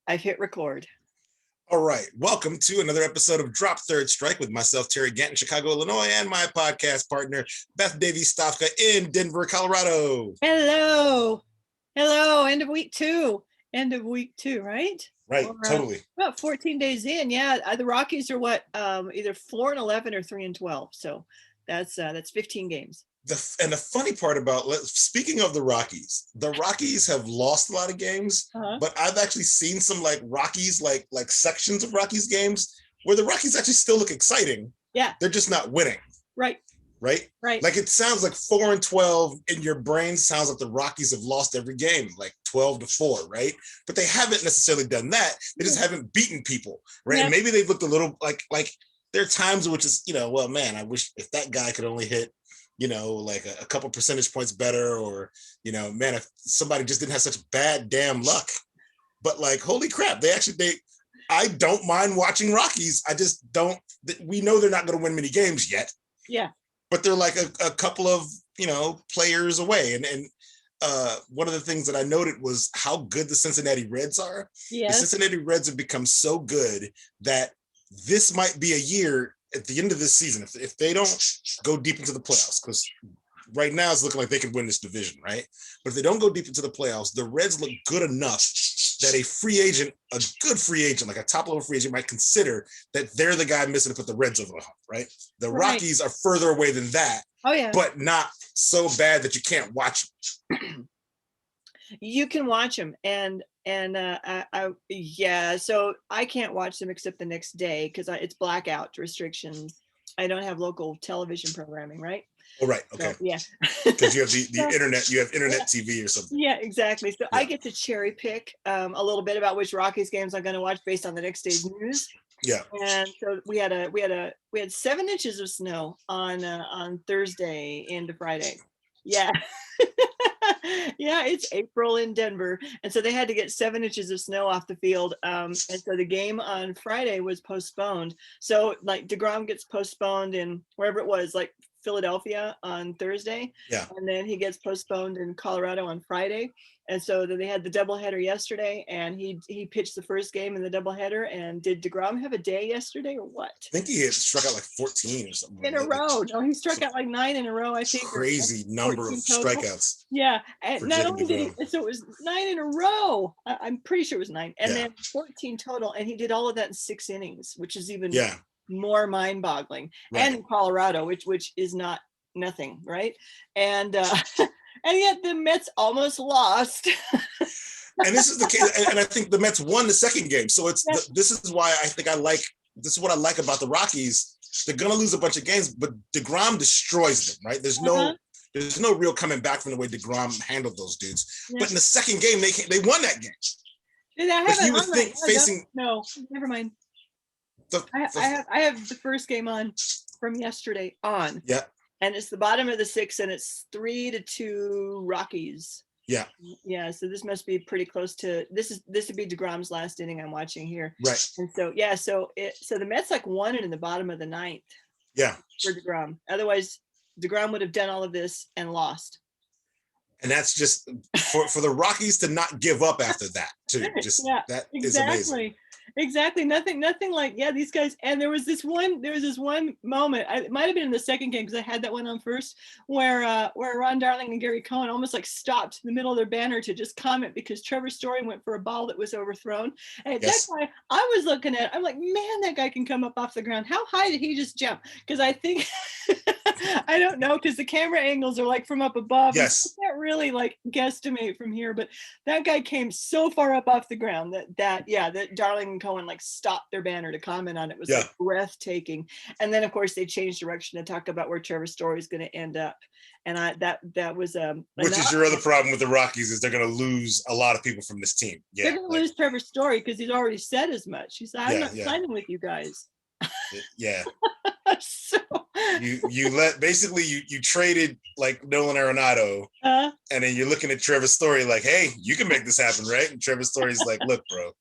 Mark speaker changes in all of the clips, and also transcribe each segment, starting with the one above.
Speaker 1: I've hit record.
Speaker 2: All right. Welcome to another episode of Drop Third Strike with myself, Terry Gant in Chicago, Illinois, and my podcast partner, Beth Davies-Stofka in Denver, Colorado.
Speaker 1: Hello. Hello. End of week two, right?
Speaker 2: Right. Totally.
Speaker 1: About 14 days in. Yeah. The Rockies are what? Either 4-11 or 3-12. So that's 15 games.
Speaker 2: And the funny part about, speaking of the Rockies have lost a lot of games, but I've actually seen some like Rockies, like sections of Rockies games where the Rockies actually still look exciting.
Speaker 1: Yeah.
Speaker 2: They're just not winning.
Speaker 1: Right.
Speaker 2: Like it sounds like 4-12 in your brain sounds like the Rockies have lost every game, like 12-4, right? But they haven't necessarily done that. They just haven't beaten people, right?
Speaker 1: Yeah.
Speaker 2: And maybe they've looked a little like there are times which is, well, man, I wish if that guy could only hit, like a couple percentage points better, or, man, if somebody just didn't have such bad damn luck. But like, holy crap, I don't mind watching Rockies. I just don't, we know they're not going to win many games yet.
Speaker 1: Yeah.
Speaker 2: But they're like a couple of, players away. And one of the things that I noted was how good the Cincinnati Reds are.
Speaker 1: Yes.
Speaker 2: The Cincinnati Reds have become so good that this might be a year at the end of this season, if they don't go deep into the playoffs, because right now it's looking like they can win this division, right? But if they don't go deep into the playoffs, the Reds look good enough that a good free agent, like a top-level free agent, might consider that they're the guy missing to put the Reds over the hump, right? The Rockies are further away than that, but not so bad that you can't watch them.
Speaker 1: You can watch them, and so I can't watch them except the next day because it's blackout restrictions. I don't have local television programming, right?
Speaker 2: Oh, right. Okay.
Speaker 1: So, yeah.
Speaker 2: Because you have the internet, you have internet TV or something.
Speaker 1: Yeah, exactly. So I get to cherry pick a little bit about which Rockies games I'm going to watch based on the next day's news.
Speaker 2: Yeah.
Speaker 1: And so we had 7 inches of snow on Thursday into Friday. Yeah. Yeah, it's April in Denver, and so they had to get 7 inches of snow off the field, and so the game on Friday was postponed. So like deGrom gets postponed in wherever it was, like Philadelphia on Thursday, and then he gets postponed in Colorado on Friday. And so then they had the doubleheader yesterday, and he pitched the first game in the doubleheader. And did deGrom have a day yesterday or what?
Speaker 2: I think he had struck out like 14 or something
Speaker 1: in a row. No, he struck out like 9 in a row, I think.
Speaker 2: Crazy number of strikeouts.
Speaker 1: Yeah, and not only did he, so it was 9 in a row. I'm pretty sure it was 9, and then 14 total, and he did all of that in 6 innings, which is even more mind-boggling. Right. And in Colorado, which is not nothing, right? And and yet the Mets almost lost.
Speaker 2: And this is the case, and I think the Mets won the second game. So this is why I think this is what I like about the Rockies. They're gonna lose a bunch of games, but deGrom destroys them, right? There's no real coming back from the way deGrom handled those dudes. Yeah. But in the second game, they won that game.
Speaker 1: No, never mind. I have the first game on from yesterday on.
Speaker 2: Yeah.
Speaker 1: And it's the bottom of the 6th, and it's 3-2 Rockies.
Speaker 2: Yeah.
Speaker 1: Yeah. So this must be pretty close to this would be deGrom's last inning I'm watching here.
Speaker 2: Right.
Speaker 1: And so so the Mets like won it in the bottom of the 9th.
Speaker 2: Yeah.
Speaker 1: For deGrom. Otherwise, deGrom would have done all of this and lost.
Speaker 2: And that's just for the Rockies to not give up after that too. Just that is amazing.
Speaker 1: Exactly. Nothing like, these guys. And there was this one moment, it might have been in the second game because I had that one on first, where Ron Darling and Gary Cohen almost like stopped in the middle of their banner to just comment because Trevor Story went for a ball that was overthrown. And that guy, I was looking at, I'm like, man, that guy can come up off the ground. How high did he just jump? Because I think, I don't know, because the camera angles are like from up above.
Speaker 2: Yes.
Speaker 1: You can't really like guesstimate from here, but that guy came so far up off the ground that Darling and Cohen like stopped their banner to comment on it. It was like breathtaking. And then of course they changed direction to talk about where Trevor Story is going to end up. And that was
Speaker 2: which is your other problem with the Rockies is they're going to lose a lot of people from this team. Yeah,
Speaker 1: they're going to lose Trevor Story because he's already said as much. He said, I'm not signing with you guys.
Speaker 2: Yeah.
Speaker 1: So
Speaker 2: you traded like Nolan Arenado, and then you're looking at Trevor Story like, hey, you can make this happen, right? And Trevor Story's like, look, bro,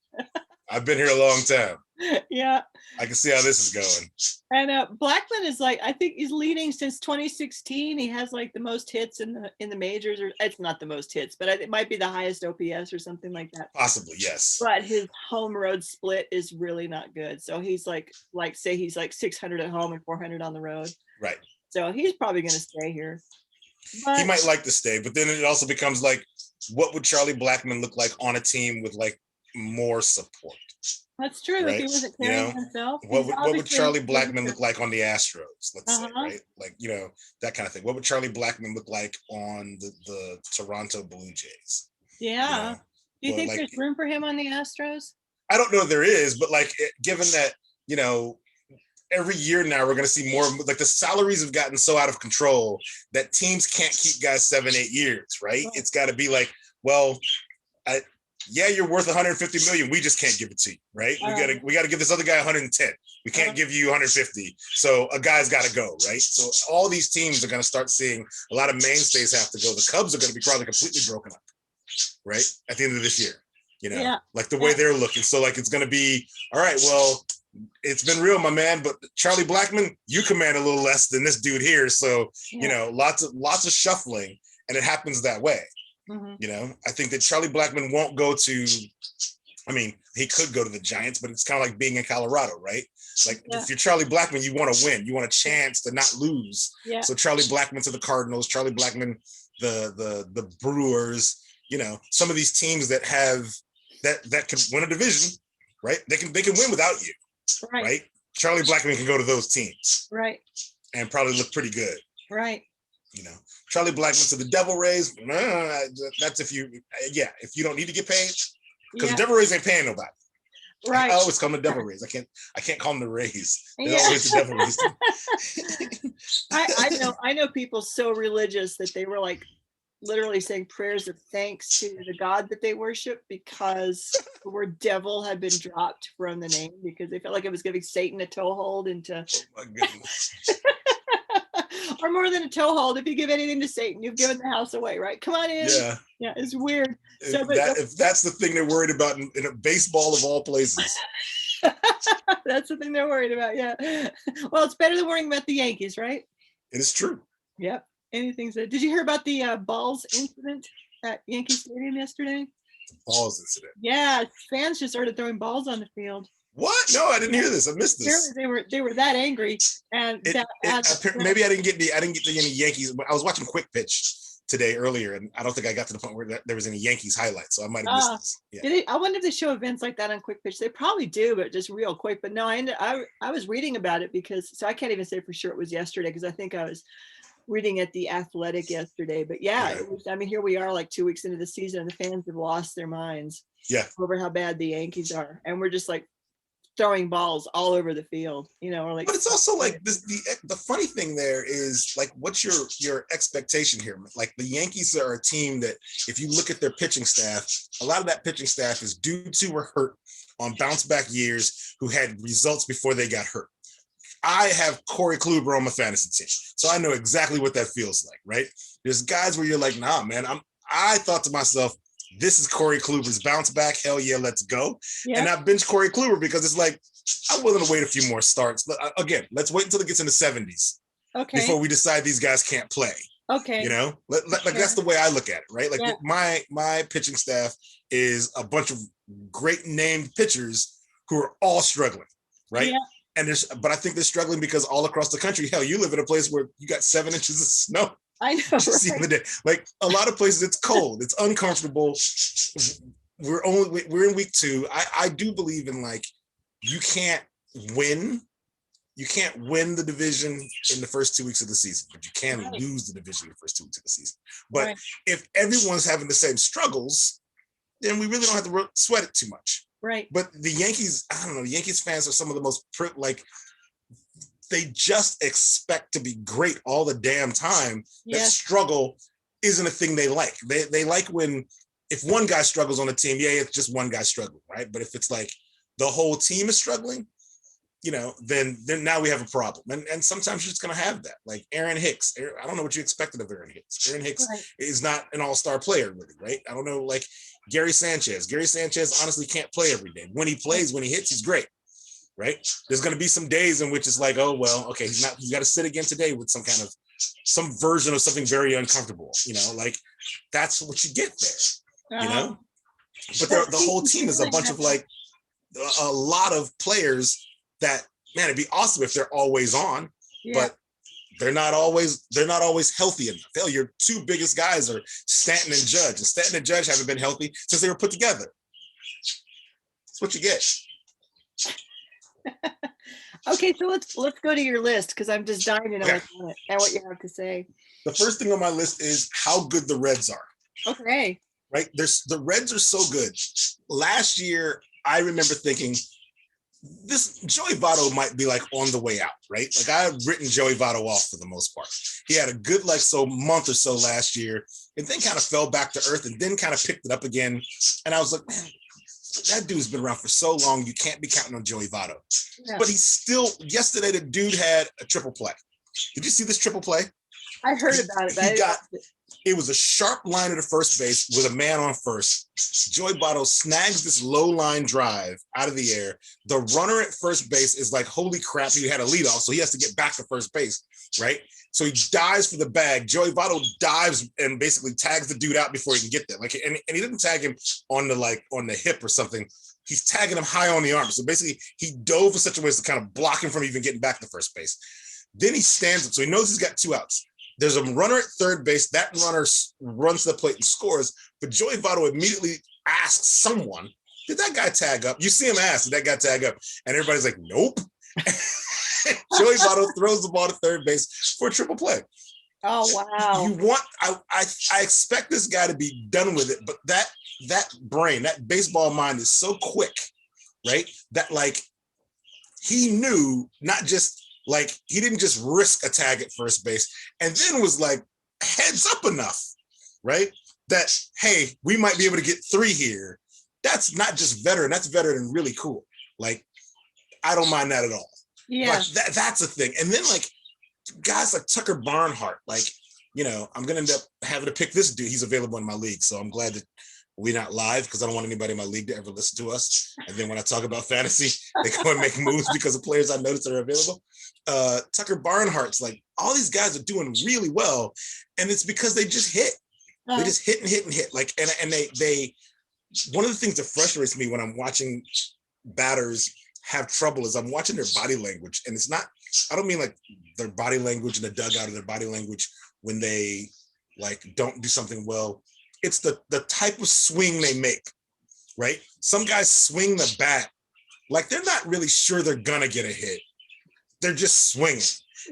Speaker 2: I've been here a long time.
Speaker 1: Yeah.
Speaker 2: I can see how this is going.
Speaker 1: And Blackmon is like, I think he's leading since 2016. He has like the most hits in the majors, or it's not the most hits, but it might be the highest OPS or something like that.
Speaker 2: Possibly, yes.
Speaker 1: But his home road split is really not good. So he's like say he's like 600 at home and 400 on the road.
Speaker 2: Right.
Speaker 1: So he's probably going to stay here.
Speaker 2: But he might like to stay, but then it also becomes like, what would Charlie Blackmon look like on a team with like more support?
Speaker 1: That's true. Right? If he wasn't carrying himself.
Speaker 2: What would Charlie Blackmon look like on the Astros? Let's say, right? Like, that kind of thing. What would Charlie Blackmon look like on the Toronto Blue Jays?
Speaker 1: Yeah. Do you think there's room for him on the Astros?
Speaker 2: I don't know if there is, but like, given that, every year now we're going to see more, like the salaries have gotten so out of control that teams can't keep guys 7-8 years, right? It's got to be like, well, you're worth 150 million. We just can't give it to you, right? We got to give this other guy 110. We can't give you 150. So a guy's got to go, right? So all these teams are going to start seeing a lot of mainstays have to go. The Cubs are going to be probably completely broken up, right? At the end of this year, like the way they're looking. So like, it's going to be, all right, well, it's been real, my man, but Charlie Blackmon, you command a little less than this dude here. So, lots of shuffling, and it happens that way. Mm-hmm. I think that Charlie Blackmon won't go to, he could go to the Giants, but it's kind of like being in Colorado, right? Like if you're Charlie Blackmon, you want to win. You want a chance to not lose. Yeah. So Charlie Blackmon to the Cardinals, Charlie Blackmon, the Brewers, some of these teams that have that can win a division, right? They can win without you. Right. Charlie Blackmon can go to those teams. Right. And probably look pretty good. Right. Charlie Blackmon to the Devil Rays. That's if you don't need to get paid, because the Devil Rays ain't paying nobody. Right. I always call them the Devil Rays. I can't call them the Rays. They're always the Devil Rays.
Speaker 1: I know people so religious that they were like literally saying prayers of thanks to the God that they worship because the word devil had been dropped from the name, because they felt like it was giving Satan a toehold into. Oh my goodness. Or more than a toehold. If you give anything to Satan, you've given the house away, right? Come on in. Yeah, it's weird.
Speaker 2: If that's the thing they're worried about in a baseball of all places.
Speaker 1: That's the thing they're worried about. Yeah. Well, it's better than worrying about the Yankees, right?
Speaker 2: It is true.
Speaker 1: Yep. Anything said. Did you hear about the balls incident at Yankee Stadium yesterday?
Speaker 2: The balls incident.
Speaker 1: Yeah, fans just started throwing balls on the field.
Speaker 2: What? No, I didn't hear this. I missed this.
Speaker 1: Apparently they were that angry, and
Speaker 2: maybe I didn't get any Yankees. I was watching Quick Pitch today earlier, and I don't think I got to the point where there was any Yankees highlights, so I might have missed this. Yeah.
Speaker 1: I wonder if they show events like that on Quick Pitch. They probably do, but just real quick. But no, I was reading about it so I can't even say for sure it was yesterday, because I think I was reading at The Athletic yesterday. But it was, here we are like 2 weeks into the season, and the fans have lost their minds over how bad the Yankees are, and we're just like throwing balls all over the field, or like.
Speaker 2: But it's also like this, the funny thing there is like, what's your expectation here? Like the Yankees are a team that, if you look at their pitching staff, a lot of that pitching staff is dudes who were hurt on bounce back years, who had results before they got hurt. I have Corey Kluber on my fantasy team, so I know exactly what that feels like, right? There's guys where you're like, nah, man, I thought to myself, this is Corey Kluber's bounce back. Hell yeah, let's go. Yeah. And I bench Corey Kluber because it's like, I'm willing to wait a few more starts. But again, let's wait until it gets in the 70s before we decide these guys can't play. Okay. That's the way I look at it, right? Like my pitching staff is a bunch of great named pitchers who are all struggling, right? Yeah. But I think they're struggling because all across the country, hell, you live in a place where you got 7 inches of snow.
Speaker 1: I know. Right?
Speaker 2: Like a lot of places, it's cold, it's uncomfortable. We're in week 2. I do believe in like, you can't win the division in the first 2 weeks of the season, but you can lose the division in the first 2 weeks of the season. But if everyone's having the same struggles, then we really don't have to sweat it too much. Right. But the Yankees, I don't know, the Yankees fans are some of the most they just expect to be great all the damn time. That struggle isn't a thing they like. They like when, if one guy struggles on a team, it's just one guy struggling, right? But if it's like the whole team is struggling, then now we have a problem. And sometimes you're just going to have that. Like Aaron Hicks. I don't know what you expected of Aaron Hicks. Aaron Hicks is not an all-star player, really, right? I don't know, like Gary Sanchez. Gary Sanchez honestly can't play every day. When he plays, when he hits, he's great, right? There's going to be some days in which it's like, oh, well, okay, he's got to sit again today with some version of something very uncomfortable, like that's what you get there, But the whole team is a bunch of like a lot of players that, man, it'd be awesome if they're always on, but they're not always healthy enough. Hell, your two biggest guys are Stanton and Judge, and Stanton and Judge haven't been healthy since they were put together. That's what you get.
Speaker 1: Okay, so let's go to your list because I'm just dying to know what you have to say.
Speaker 2: The first thing on my list is how good the Reds are.
Speaker 1: Okay.
Speaker 2: Right? The Reds are so good. Last year, I remember thinking, this Joey Votto might be like on the way out, right? Like I had written Joey Votto off for the most part. He had a good month or so last year, and then kind of fell back to earth, and then kind of picked it up again. And I was like, man, that dude's been around for so long. You can't be counting on Joey Votto. Yeah. But he's still. Yesterday, the dude had a triple play. Did you see this triple play?
Speaker 1: I heard about it.
Speaker 2: It was a sharp line at the first base with a man on first. Joey Votto snags this low line drive out of the air. The runner at first base is like, holy crap, he had a leadoff, so he has to get back to first base, right? So he dives for the bag. Joey Votto dives and basically tags the dude out before he can get there. Like, and he didn't tag him on the hip or something. He's tagging him high on the arm. So basically, he dove in such a way as to kind of block him from even getting back to first base. Then he stands up, so he knows he's got two outs. There's a runner at third base. That runner runs to the plate and scores. But Joey Votto immediately asks someone, did that guy tag up? You see him ask, did that guy tag up? And everybody's like, nope. Joey Votto throws the ball to third base for a triple play.
Speaker 1: Oh, wow.
Speaker 2: I expect this guy to be done with it, but that brain, that baseball mind is so quick, right? That like he knew not just like he didn't just risk a tag at first base and then was like heads up enough, right? That, hey, we might be able to get three here. That's not just veteran, that's veteran really cool. Like, I don't mind that at all.
Speaker 1: Yeah.
Speaker 2: Like that's a thing. And then like guys like Tucker Barnhart, like, I'm going to end up having to pick this dude. He's available in my league. So I'm glad that we're not live because I don't want anybody in my league to ever listen to us. And then when I talk about fantasy, they go and make moves because of players I noticed that are available. Tucker Barnhart's like, all these guys are doing really well. And it's because they just hit. They just hit and hit and hit. Like, and they one of the things that frustrates me when I'm watching batters have trouble is I'm watching their body language. And it's not, I don't mean like their body language in the dugout or their body language when they like don't do something well. It's the type of swing they make, right? Some guys swing the bat like they're not really sure they're gonna get a hit. They're just swinging.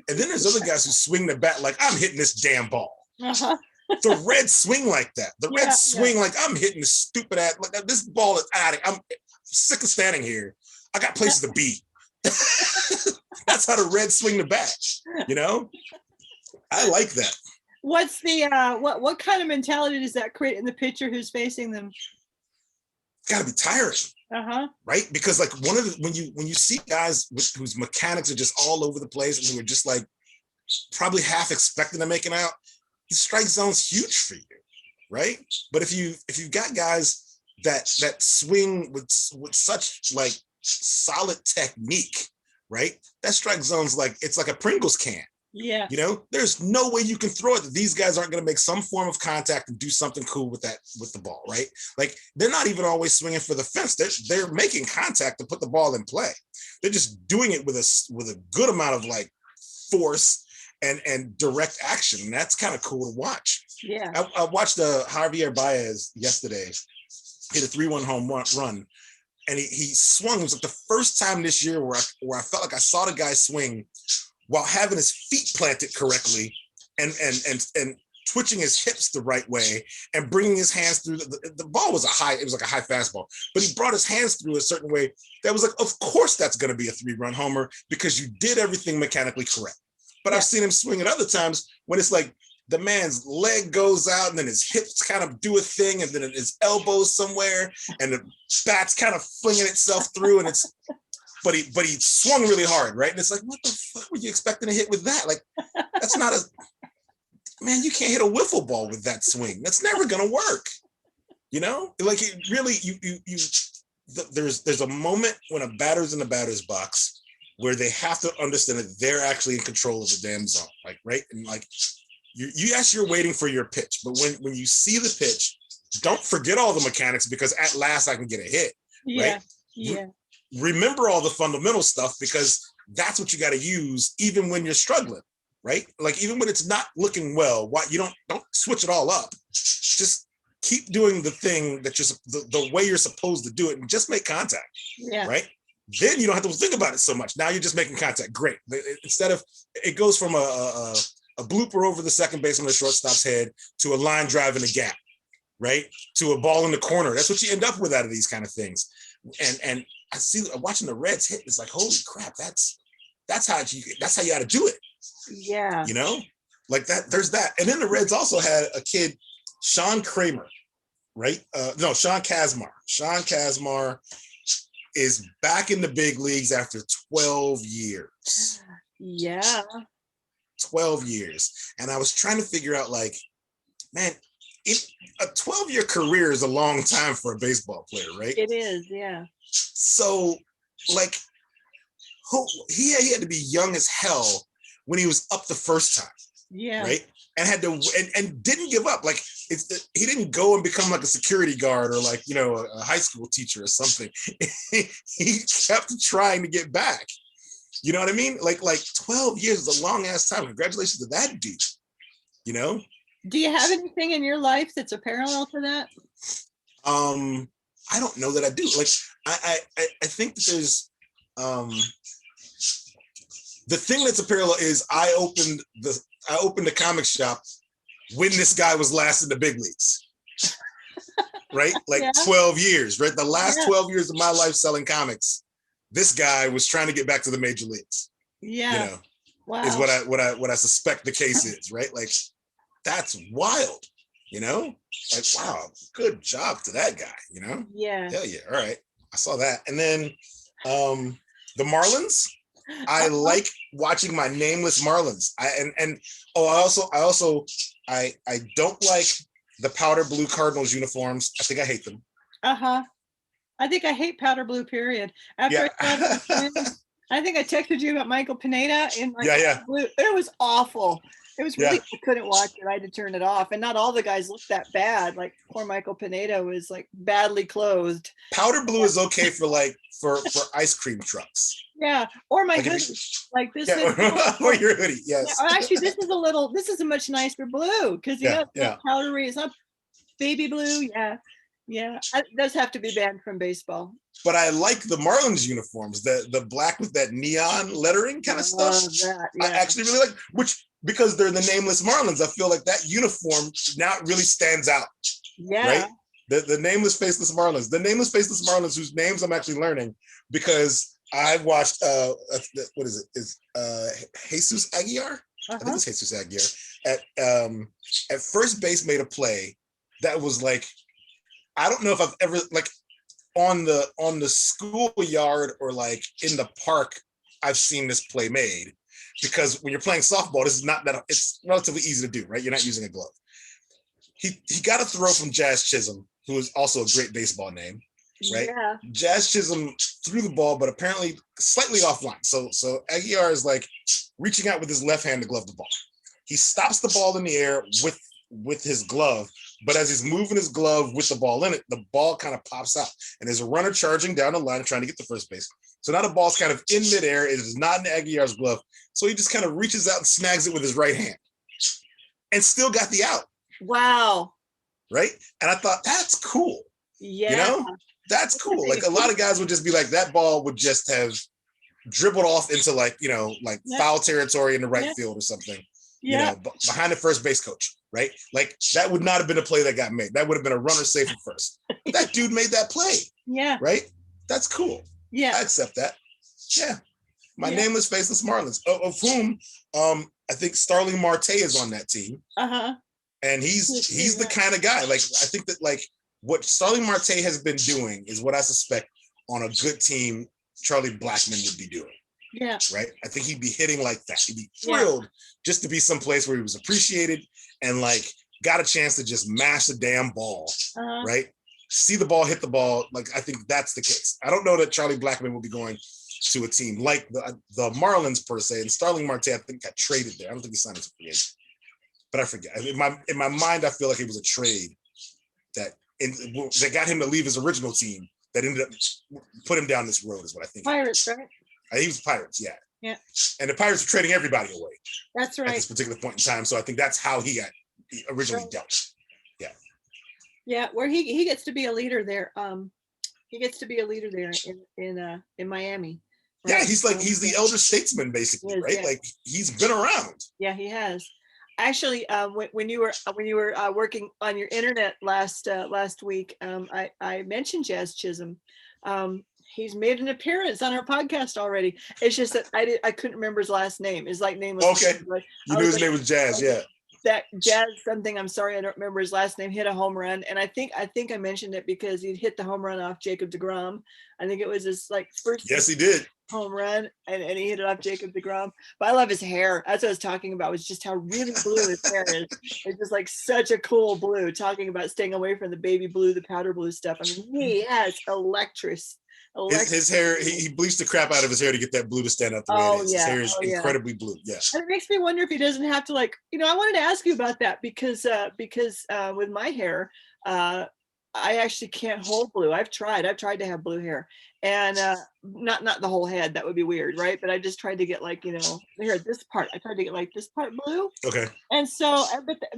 Speaker 2: And then there's other guys who swing the bat like, I'm hitting this damn ball. Uh-huh. The Reds swing like that. The Reds swing like, I'm hitting this stupid ass, like this ball is out of, I'm sick of standing here. I got places to be. That's how the Reds swing the bat, I like that.
Speaker 1: What's the what kind of mentality does that create in the pitcher who's facing them?
Speaker 2: It's got to be tiring, right? Because like when you see guys whose mechanics are just all over the place and who are just like probably half expecting to make it out, the strike zone's huge for you, right? But if you've got guys that swing with such like solid technique, right? That strike zone's like it's like a Pringles can.
Speaker 1: Yeah.
Speaker 2: There's no way you can throw it that these guys aren't going to make some form of contact and do something cool with the ball, right? Like they're not even always swinging for the fence. They're making contact to put the ball in play. They're just doing it with a good amount of like force and direct action. And that's kind of cool to watch.
Speaker 1: Yeah.
Speaker 2: I watched Javier Baez yesterday hit a 3-1 home run. And he swung. It was like the first time this year where I felt like I saw the guy swing while having his feet planted correctly and twitching his hips the right way and bringing his hands through. The ball was it was like a high fastball, but he brought his hands through a certain way that was like, of course that's going to be a 3-run homer because you did everything mechanically correct. But I've seen him swing at other times when it's like the man's leg goes out and then his hips kind of do a thing and then his elbows somewhere and the bat's kind of flinging itself through and it's he swung really hard, right? And it's like, what the fuck were you expecting to hit with that? Like, that's not a man. You can't hit a wiffle ball with that swing. That's never gonna work. You know, like it really, there's a moment when a batter's in the batter's box where they have to understand that they're actually in control of the damn zone, like, right? And like, you're waiting for your pitch, but when you see the pitch, don't forget all the mechanics because at last I can get a hit, right?
Speaker 1: Yeah.
Speaker 2: Remember all the fundamental stuff because that's what you got to use even when you're struggling, right? Like even when it's not looking well, you don't switch it all up. Just keep doing the thing that the way you're supposed to do it and just make contact, right? Then you don't have to think about it so much. Now you're just making contact. Great. Instead of, it goes from a blooper over the second baseman, the shortstop's head, to a line drive in the gap, right? To a ball in the corner. That's what you end up with out of these kind of things. And I see watching the Reds hit. It's like, holy crap! That's how you got to do it.
Speaker 1: Yeah.
Speaker 2: You know, like that. There's that. And then the Reds also had a kid, Sean Kramer, right? Sean Kazmar. Sean Kazmar is back in the big leagues after 12 years.
Speaker 1: Yeah.
Speaker 2: 12 years. And I was trying to figure out, like, man, a 12-year career is a long time for a baseball player, right?
Speaker 1: It is, yeah.
Speaker 2: So, like, he had to be young as hell when he was up the first time.
Speaker 1: Yeah.
Speaker 2: Right? And had to and didn't give up. Like he didn't go and become like a security guard or like, you know, a high school teacher or something. He kept trying to get back. You know what I mean? Like 12 years is a long ass time. Congratulations to that dude. You know?
Speaker 1: Do you have anything in your life that's a parallel to that?
Speaker 2: I don't know that I do. Like I think that there's the thing that's a parallel is I opened the comic shop when this guy was last in the big leagues. Right? Like 12 years, right? The last 12 years of my life selling comics, this guy was trying to get back to the major leagues.
Speaker 1: Yeah.
Speaker 2: You know,
Speaker 1: wow.
Speaker 2: Is what I suspect the case is, right? Like that's wild, you know? Like, wow, good job to that guy, you know?
Speaker 1: Yeah.
Speaker 2: Hell yeah. All right. I saw that. And then the Marlins. I like watching my nameless Marlins. I don't like the powder blue Cardinals uniforms. I think I hate them.
Speaker 1: I think I hate powder blue, period. After I think I texted you about Michael Pineda in blue. It was awful. It was really, I couldn't watch it. I had to turn it off. And not all the guys looked that bad. Like poor Michael Pineda was like badly clothed.
Speaker 2: Powder blue is okay for like for ice cream trucks.
Speaker 1: Yeah, or my hoodie, like this.
Speaker 2: Or your hoodie, yes.
Speaker 1: Yeah, actually, this is a much nicer blue because it's powdery. It's not baby blue. Yeah, it does have to be banned from baseball.
Speaker 2: But I like the Marlins uniforms, the black with that neon lettering kind of stuff. I actually really like, because they're the nameless Marlins. I feel like that uniform now really stands out.
Speaker 1: Yeah.
Speaker 2: Right? The nameless faceless Marlins. The nameless faceless Marlins whose names I'm actually learning because I've watched what is it? Is Jesus Aguilar? I think it's Jesus Aguilar. At first base made a play that was like, I don't know if I've ever like on the schoolyard or like in the park, I've seen this play made because when you're playing softball, this is not that it's relatively easy to do, right? You're not using a glove. He got a throw from Jazz Chisholm, who is also a great baseball name, right? Yeah. Jazz Chisholm threw the ball, but apparently slightly offline. So Aguilar is like reaching out with his left hand to glove the ball. He stops the ball in the air with his glove, but as he's moving his glove with the ball in it, the ball kind of pops out. And there's a runner charging down the line trying to get to first base. So now the ball's kind of in midair. It is not in Aguilar's glove. So he just kind of reaches out and snags it with his right hand and still got the out.
Speaker 1: Wow.
Speaker 2: Right? And I thought, that's cool.
Speaker 1: Yeah.
Speaker 2: You know? That's cool. Like a lot of guys would just be like, that ball would just have dribbled off into like, you know, like foul territory in the right field or something. Yeah. You know, behind the first base coach, right? Like that would not have been a play that got made. That would have been a runner safe at first. But that dude made that play. Yeah. Right? That's cool. Yeah. I accept that. Yeah. My nameless faceless Marlins, of whom I think Starling Marte is on that team. And he's the kind of guy. Like I think that like what Starling Marte has been doing is what I suspect on a good team Charlie Blackmon would be doing.
Speaker 1: Yeah.
Speaker 2: Right. I think he'd be hitting like that. He'd be thrilled just to be someplace where he was appreciated and like got a chance to just mash the damn ball. Right. See the ball, hit the ball. Like, I think that's the case. I don't know that Charlie Blackmon will be going to a team like the Marlins per se, and Starling Marte, I think, got traded there. I don't think he signed as a free agent, but I forget. In my mind, I feel like it was a trade that got him to leave his original team that ended up put him down this road, is what I think.
Speaker 1: Pirates, right?
Speaker 2: He was Pirates, yeah.
Speaker 1: Yeah.
Speaker 2: And the Pirates were trading everybody away.
Speaker 1: That's right.
Speaker 2: At this particular point in time, so I think that's how he got originally dealt. Yeah.
Speaker 1: Yeah, where he gets to be a leader there. He gets to be a leader there in Miami. Right?
Speaker 2: Yeah, he's the elder statesman, basically, right? Yeah. Like, he's been around.
Speaker 1: Yeah, he has. Actually, when you were working on your internet last week, I mentioned Jazz Chisholm. He's made an appearance on our podcast already. It's just that I couldn't remember his last name. His name was
Speaker 2: okay. You knew his name was Jazz, yeah.
Speaker 1: That Jazz something. I'm sorry, I don't remember his last name. Hit a home run, and I think I mentioned it because he hit the home run off Jacob deGrom. I think it was his first.
Speaker 2: Yes, he did.
Speaker 1: Home run, and he hit it off Jacob deGrom. But I love his hair. That's what I was talking about, was just how really blue his hair is. It's just like such a cool blue, talking about staying away from the baby blue, the powder blue stuff. I mean, he has his
Speaker 2: hair, he bleached the crap out of his hair to get that blue to stand up the way it is. His hair is incredibly blue. Yeah.
Speaker 1: And it makes me wonder if he doesn't have to I wanted to ask you about that because with my hair, I actually can't hold blue. I've tried to have blue hair, and not the whole head. That would be weird, right? But I just tried to get here, this part. I tried to get this part blue.
Speaker 2: Okay.
Speaker 1: And so,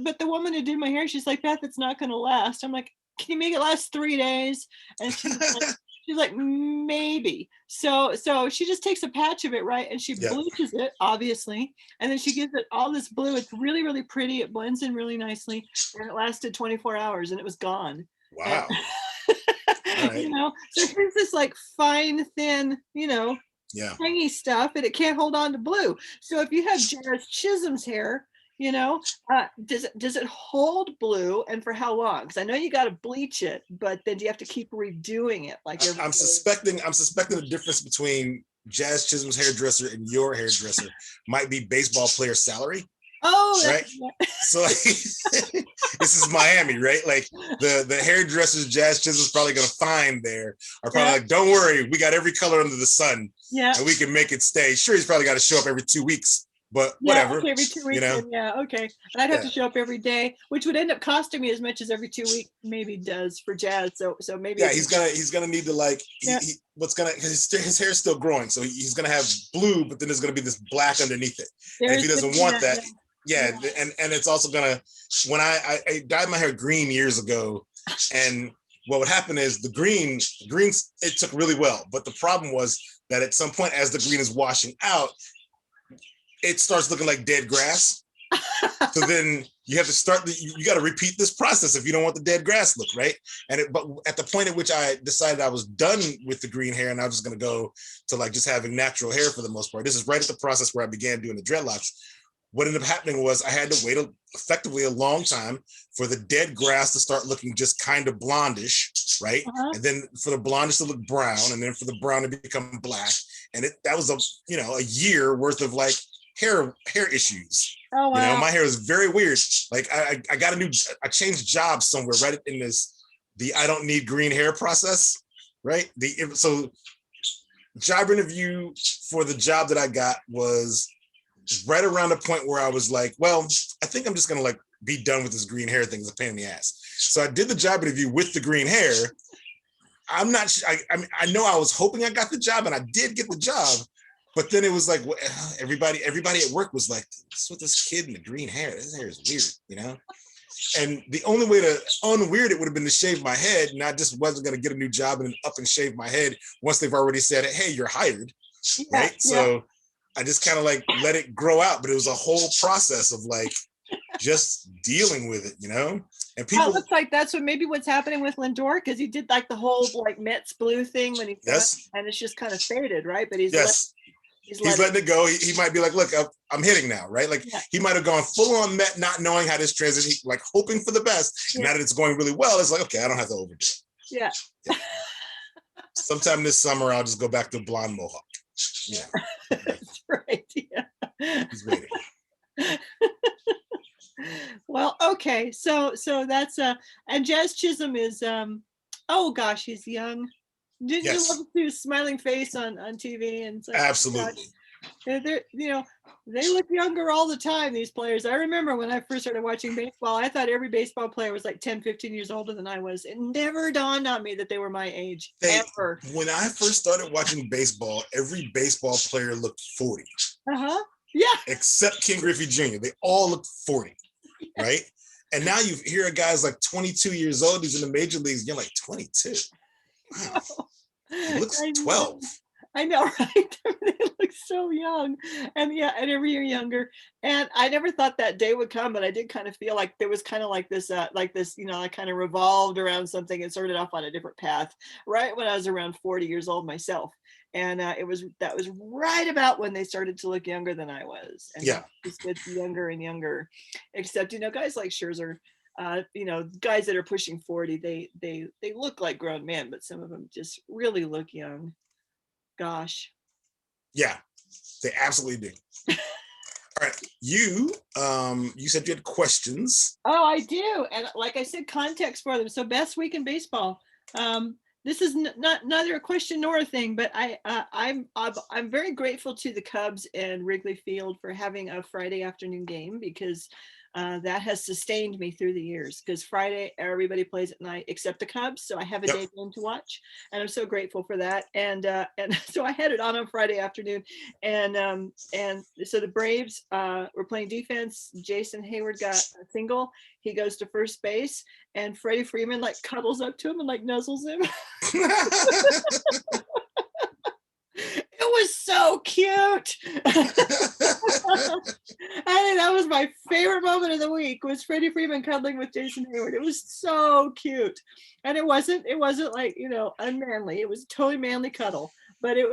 Speaker 1: but the woman who did my hair, she's like, that's not going to last. I'm like, can you make it last 3 days? And she's like, maybe. So she just takes a patch of it, right? And she bleaches it, obviously. And then she gives it all this blue. It's really, really pretty. It blends in really nicely. And it lasted 24 hours and it was gone.
Speaker 2: Wow.
Speaker 1: Right. So here's this fine, thin, tangy stuff, and it can't hold on to blue. So if you have Jazz Chisholm's hair, does it hold blue, and for how long? Because I know you got to bleach it, but then do you have to keep redoing it?
Speaker 2: I'm suspecting the difference between Jazz Chisholm's hairdresser and your hairdresser might be baseball player salary.
Speaker 1: Oh,
Speaker 2: right. So this is Miami, right? Like the hairdressers Jazz Chisholm's probably gonna find there are probably like, don't worry, we got every color under the sun.
Speaker 1: Yeah.
Speaker 2: And we can make it stay. Sure, he's probably got to show up every 2 weeks, but whatever.
Speaker 1: Okay, every 2 weeks. Yeah, okay. And I'd have to show up every day, which would end up costing me as much as every 2 weeks maybe does for Jazz. So maybe.
Speaker 2: Yeah, he's gonna need to his hair's still growing, so he's gonna have blue, but then there's gonna be this black underneath it. And if he doesn't want that. Yeah, and it's also gonna, when I dyed my hair green years ago, and what would happen is the greens, it took really well, but the problem was that at some point as the green is washing out, it starts looking like dead grass. So then you have to you got to repeat this process if you don't want the dead grass look, right? But at the point at which I decided I was done with the green hair and I was just gonna go to just having natural hair for the most part. This is right at the process where I began doing the dreadlocks. What ended up happening was I had to wait effectively a long time for the dead grass to start looking just kind of blondish, right? And then for the blondish to look brown, and then for the brown to become black. And that was a year worth of hair issues.
Speaker 1: Oh wow.
Speaker 2: My hair is very weird. I changed jobs somewhere right in the I don't need green hair process, right? So job interview for the job that I got was right around the point where I was like, well, I think I'm just gonna be done with this green hair thing. It's a pain in the ass. So I did the job interview with the green hair. I'm not sure. I know I was hoping I got the job, and I did get the job. But then it was everybody at work was like, "What's with this kid in the green hair? This hair is weird," And the only way to unweird it would have been to shave my head, and I just wasn't gonna get a new job and then up and shave my head once they've already said, "Hey, you're hired," right? Yeah. So I just kind of let it grow out, but it was a whole process of just dealing with it, And people,
Speaker 1: it looks like that's what's happening with Lindor, because he did the whole Mets blue thing when he and it's just kind of faded, right? But he's letting it go. He
Speaker 2: might be like, look, I'm hitting now, right? He might have gone full on Met, not knowing how this transition, hoping for the best. And now that it's going really well, it's okay, I don't have to overdo it.
Speaker 1: Yeah.
Speaker 2: Sometime this summer, I'll just go back to blonde mohawk. Yeah,
Speaker 1: That's right. Yeah.
Speaker 2: he's ready.
Speaker 1: Well, okay. So that's and Jazz Chisholm is oh gosh, he's young. Didn't you love
Speaker 2: Yes,
Speaker 1: to see his smiling face on TV? And it's like, oh gosh,
Speaker 2: absolutely.
Speaker 1: they're they look younger all the time, these players. I remember when I first started watching baseball, I thought every baseball player was like 10, 15 years older than I was. It never dawned on me that they were my age, ever.
Speaker 2: When I first started watching baseball, every baseball player looked 40.
Speaker 1: Uh-huh. Yeah.
Speaker 2: Except Ken Griffey Jr. They all look 40, right? And now you hear a guy's like 22 years old, he's in the major leagues, you're like 22. Wow, he looks 12.
Speaker 1: I know, right? They look so young, and yeah, and every year younger. And I never thought that day would come, but I did kind of feel like there was kind of like this, I kind of revolved around something and started off on a different path. Right when I was around 40 years old myself, and that was right about when they started to look younger than I was, and
Speaker 2: Yeah,
Speaker 1: just gets younger and younger. Except guys like Scherzer. Guys that are pushing 40, they look like grown men, but some of them just really look young. Gosh.
Speaker 2: yeah, they absolutely do. All right, you said you had questions.
Speaker 1: Oh, I do. And like I said, context for them. So best week in baseball. This is not neither a question nor a thing, but I'm very grateful to the Cubs and Wrigley Field for having a Friday afternoon game, because that has sustained me through the years, because Friday everybody plays at night except the Cubs, so I have a day game to watch, and I'm so grateful for that. And so I had it on Friday afternoon, and so the Braves were playing defense. Jason Heyward got a single. He goes to first base, and Freddie Freeman like cuddles up to him and like nuzzles him. It was so cute. I think that was my favorite moment of the week, was Freddie Freeman cuddling with Jason Heyward. It was so cute. And it wasn't like, unmanly. It was a totally manly cuddle. But it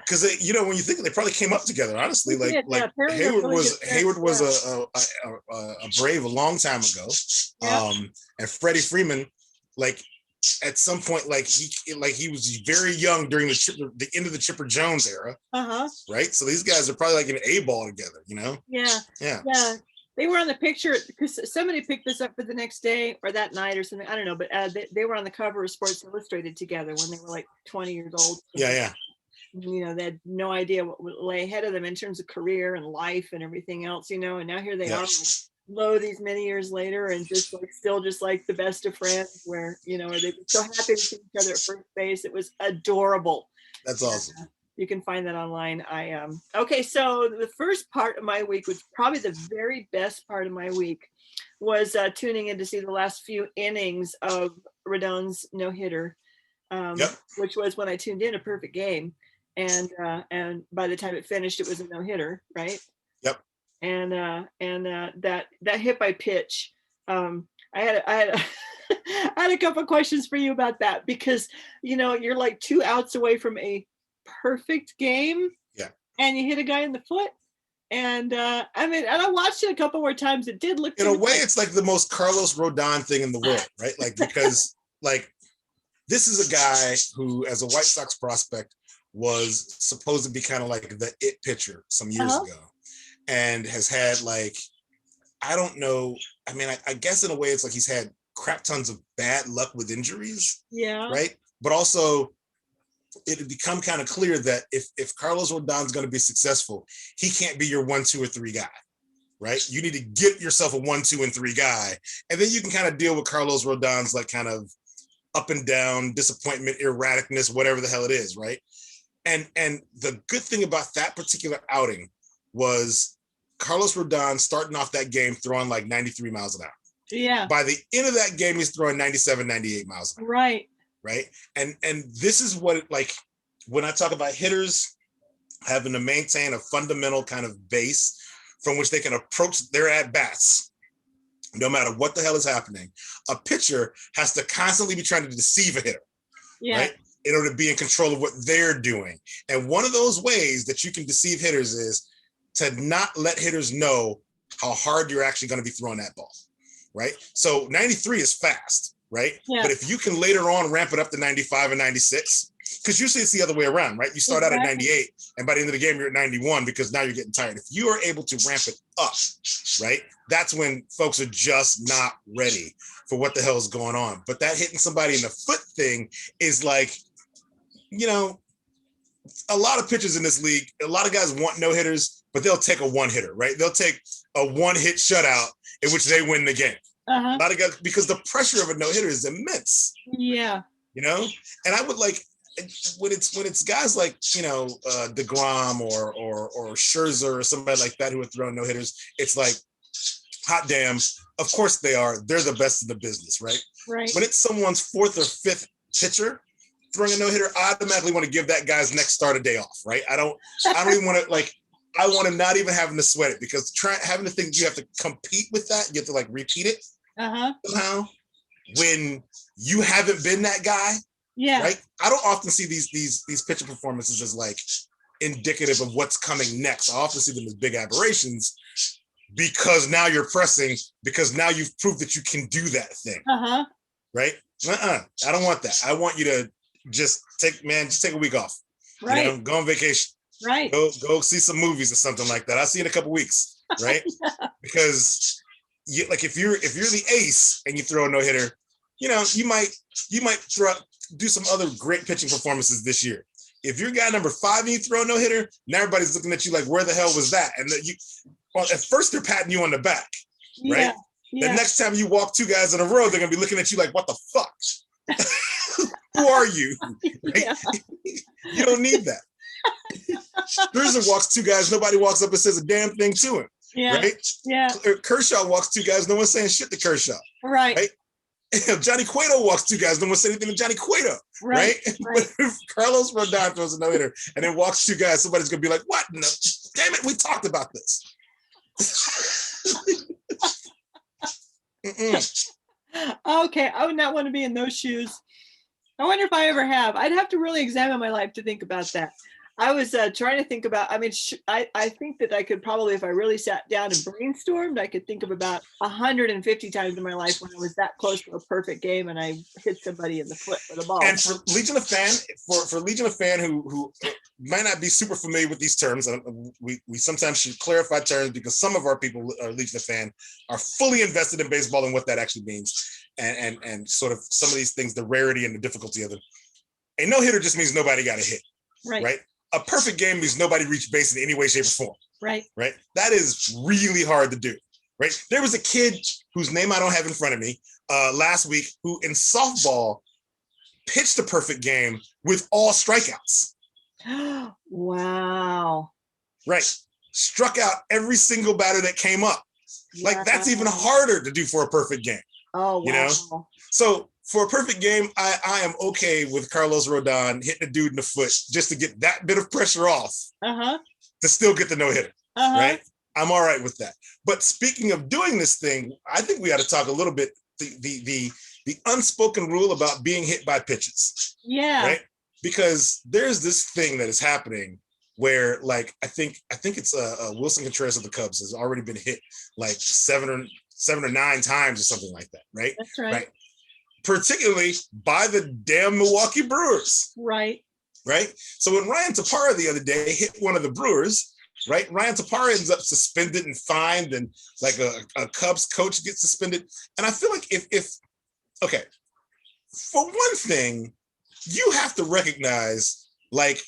Speaker 2: because when you think, they probably came up together, honestly. Like Heyward was a Brave a long time ago. Yeah. And Freddie Freeman, like, at some point, like he was very young during the end of the Chipper Jones era. Right? So these guys are probably like an A-ball together, Yeah.
Speaker 1: They were on the picture because somebody picked this up for the next day or that night or something. I don't know, but they were on the cover of Sports Illustrated together when they were like 20 years old.
Speaker 2: Yeah.
Speaker 1: They had no idea what would lay ahead of them in terms of career and life and everything else, and now here they are, low these many years later, and just like still just like the best of friends, where are they so happy to see each other at first base. It was adorable.
Speaker 2: That's awesome.
Speaker 1: You can find that online. Okay, so the first part of my week, which probably the very best part of my week, was tuning in to see the last few innings of Rendon's no-hitter, which was when I tuned in, a perfect game. And by the time it finished, it was a no-hitter, right?
Speaker 2: Yep.
Speaker 1: And that hit by pitch, I had I had a couple of questions for you about that, because you're like 2 outs away from a perfect game, and you hit a guy in the foot, and and I watched it a couple more times. It did look,
Speaker 2: in a way, it's like the most Carlos Rodon thing in the world, right? Like, because like, this is a guy who, as a White Sox prospect, was supposed to be kind of like the it pitcher some years ago, and has had, like, I don't know, I guess in a way it's like he's had crap tons of bad luck with injuries, right? But also, it had become kind of clear that if Carlos Rodon's going to be successful, he can't be your 1, 2, or 3 guy, right? You need to get yourself a 1, 2, and 3 guy, and then you can kind of deal with Carlos Rodon's like kind of up and down disappointment, erraticness, whatever the hell it is, right? And the good thing about that particular outing was Carlos Rodon starting off that game throwing like 93 miles an hour.
Speaker 1: Yeah.
Speaker 2: By the end of that game, he's throwing 97, 98 miles an hour.
Speaker 1: Right.
Speaker 2: Right. And this is what, like, when I talk about hitters having to maintain a fundamental kind of base from which they can approach their at-bats, no matter what the hell is happening, a pitcher has to constantly be trying to deceive a hitter. Yeah. Right? In order to be in control of what they're doing. And one of those ways that you can deceive hitters is to not let hitters know how hard you're actually going to be throwing that ball, right? So 93 is fast, right? Yeah. But if you can later on ramp it up to 95 and 96, Because usually it's the other way around, right? You start out at
Speaker 1: Exactly.
Speaker 2: 98, and by the end of the game, you're at 91 because now you're getting tired. If you are able to ramp it up, right, that's when folks are just not ready for what the hell is going on. But that hitting somebody in the foot thing is like, you know, a lot of pitchers in this league, a lot of guys want no-hitters, but they'll take a one-hitter, right? They'll take a one-hit shutout in which they win the game. A lot of guys, because the pressure of a no-hitter is immense.
Speaker 1: Yeah.
Speaker 2: You know? And I would like, when it's guys like, you know, deGrom or Scherzer or somebody like that who are throwing no-hitters, it's like, hot damn, of course they are. They're the best in the business, right?
Speaker 1: Right.
Speaker 2: When it's someone's fourth or fifth pitcher throwing a no-hitter, I automatically want to give that guy's next start a day off, right? I don't even want to, like, I want him not even having to sweat it, because having to think you have to compete with that, you have to like repeat it somehow when you haven't been that guy.
Speaker 1: Yeah.
Speaker 2: Right. I don't often see these pitcher performances as like indicative of what's coming next. I often see them as big aberrations because now you're pressing, because now you've proved that you can do that thing. Right. I don't want that. I want you to just take a week off.
Speaker 1: Right.
Speaker 2: You know, go on vacation.
Speaker 1: Right.
Speaker 2: Go see some movies or something like that. I'll see you in a couple weeks. Right. Because if you're the ace and you throw a no-hitter, you know, you might do some other great pitching performances this year. If you're guy number 5 and you throw a no-hitter, now everybody's looking at you like, where the hell was that? And at first they're patting you on the back, right? The next time you walk 2 guys in a row, they're gonna be looking at you like, what the fuck? Who are you? Right? You don't need that. Scherzer walks 2 guys, nobody walks up and says a damn thing to him. Right?
Speaker 1: Yeah.
Speaker 2: Kershaw walks 2 guys, no one's saying shit to Kershaw.
Speaker 1: Right?
Speaker 2: Johnny Cueto walks 2 guys, no one said anything to Johnny Cueto, right? But if Carlos Rodon throws a no-hitter and then walks 2 guys, somebody's gonna be like, what? No, damn it, we talked about this.
Speaker 1: Okay, I would not want to be in those shoes. I wonder if I ever have. I'd have to really examine my life to think about that. I was trying to think about, I mean, I think that I could probably, if I really sat down and brainstormed, I could think of about 150 times in my life when I was that close to a perfect game and I hit somebody in the foot with a ball.
Speaker 2: And for Legion of Fan, who might not be super familiar with these terms, we sometimes should clarify terms, because some of our people are Legion of Fan are fully invested in baseball and what that actually means, and sort of some of these things, the rarity and the difficulty of them. A no-hitter just means nobody got a hit, right? A perfect game means nobody reached base in any way, shape, or form. Right. That is really hard to do. Right. There was a kid whose name I don't have in front of me last week who in softball pitched a perfect game with all strikeouts.
Speaker 1: Wow.
Speaker 2: Right. Struck out every single batter that came up. Like, that's even harder to do for a perfect game.
Speaker 1: Oh, wow.
Speaker 2: You know? So for a perfect game, I am okay with Carlos Rodon hitting a dude in the foot just to get that bit of pressure off to still get the no-hitter, right? I'm all right with that. But speaking of doing this thing, I think we ought to talk a little bit the unspoken rule about being hit by pitches. Yeah. Right? Because there's this thing that is happening where, like, I think it's Wilson Contreras of the Cubs has already been hit like 7 or 9 times or something like that, right?
Speaker 1: That's right.
Speaker 2: Particularly by the damn Milwaukee Brewers. Right. So when Ryan Tapara the other day hit one of the Brewers, right? Ryan Tapara ends up suspended and fined, and like a Cubs coach gets suspended. And I feel like if for one thing, you have to recognize like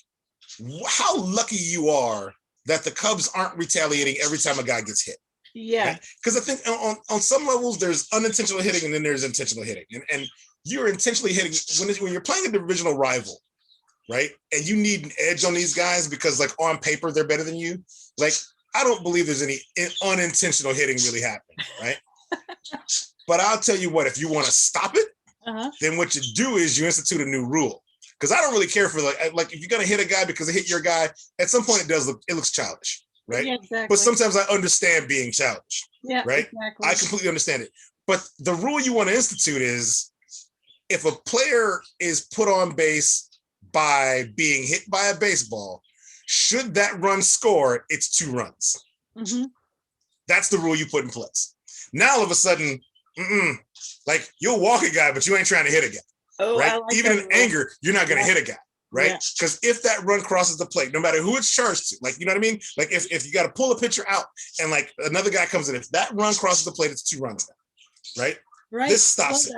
Speaker 2: how lucky you are that the Cubs aren't retaliating every time a guy gets hit. Yeah, because I think on some levels there's unintentional hitting and then there's intentional hitting, and you're intentionally hitting when you're playing a divisional rival, right? And you need an edge on these guys because, like, on paper they're better than you. Like, I don't believe there's any unintentional hitting really happening, right? But I'll tell you what, if you want to stop it, then what you do is you institute a new rule. Because I don't really care for like if you're gonna hit a guy because it hit your guy, at some point it looks childish. Right. Yeah, exactly. But sometimes I understand being challenged. Yeah. Right. Exactly. I completely understand it. But the rule you want to institute is if a player is put on base by being hit by a baseball, should that run score, it's 2 runs. That's the rule you put in place. Now all of a sudden, like, you'll walk a guy, but you ain't trying to hit a guy. Oh, right. Like even in anger, you're not going to hit a guy. right? Because if that run crosses the plate, no matter who it's charged to, like, you know what I mean? Like if you got to pull a pitcher out and like another guy comes in, if that run crosses the plate, it's 2 runs now, right?
Speaker 1: Right.
Speaker 2: This stops it.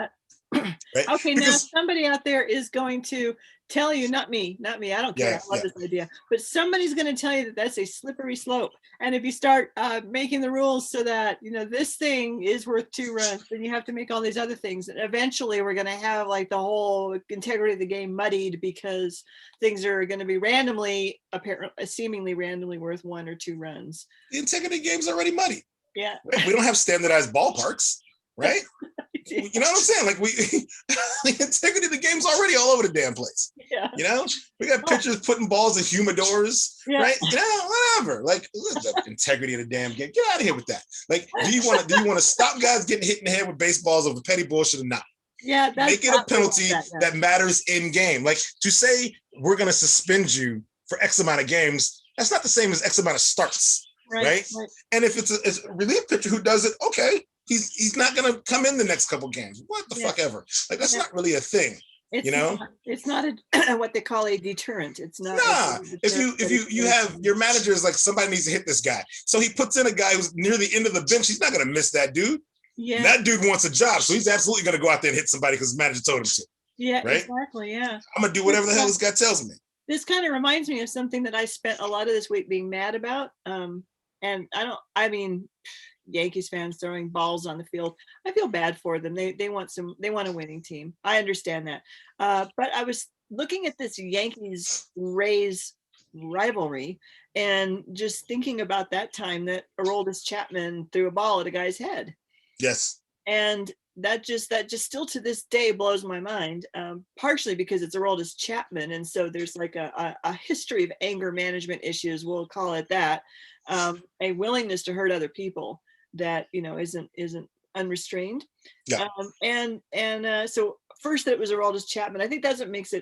Speaker 1: Right? Okay, because, now somebody out there is going to tell you, not me, I don't care, I love this idea, but somebody's going to tell you that that's a slippery slope. And if you start making the rules so that, you know, this thing is worth 2 runs, then you have to make all these other things. And eventually we're going to have like the whole integrity of the game muddied because things are going to be randomly, apparently, seemingly randomly worth 1 or 2 runs.
Speaker 2: The integrity of the game's already muddy.
Speaker 1: Yeah.
Speaker 2: Right? We don't have standardized ballparks, right? You know what I'm saying? Like the integrity of the game's already all over the damn place.
Speaker 1: Yeah.
Speaker 2: You know, we got pitchers putting balls in humidors, right? You know, whatever. Like the integrity of the damn game. Get out of here with that. Like, do you want to stop guys getting hit in the head with baseballs over petty bullshit or not?
Speaker 1: Yeah, that's
Speaker 2: make it a penalty that matters in game. Like to say we're going to suspend you for X amount of games, that's not the same as X amount of starts, right? And if it's a relief pitcher who does it, okay. He's not going to come in the next couple games. What the fuck ever? Like, that's not really a thing, you know?
Speaker 1: It's not what they call a deterrent. It's not.
Speaker 2: Nah, if you have your manager is like, somebody needs to hit this guy. So he puts in a guy who's near the end of the bench. He's not going to miss that dude. Yeah. And that dude wants a job. So he's absolutely going to go out there and hit somebody because his manager told him to.
Speaker 1: Yeah,
Speaker 2: right?
Speaker 1: Exactly. Yeah.
Speaker 2: I'm going to do whatever the hell this guy tells me.
Speaker 1: This kind of reminds me of something that I spent a lot of this week being mad about. And Yankees fans throwing balls on the field. I feel bad for them. They want a winning team. I understand that. But I was looking at this Yankees-Rays rivalry and just thinking about that time that Aroldis Chapman threw a ball at a guy's head.
Speaker 2: Yes.
Speaker 1: And that just still to this day blows my mind, partially because it's Aroldis Chapman. And so there's like a history of anger management issues, we'll call it that, a willingness to hurt other people that, you know, isn't unrestrained. Yeah. So first that it was Aroldis Chapman. I think that's what makes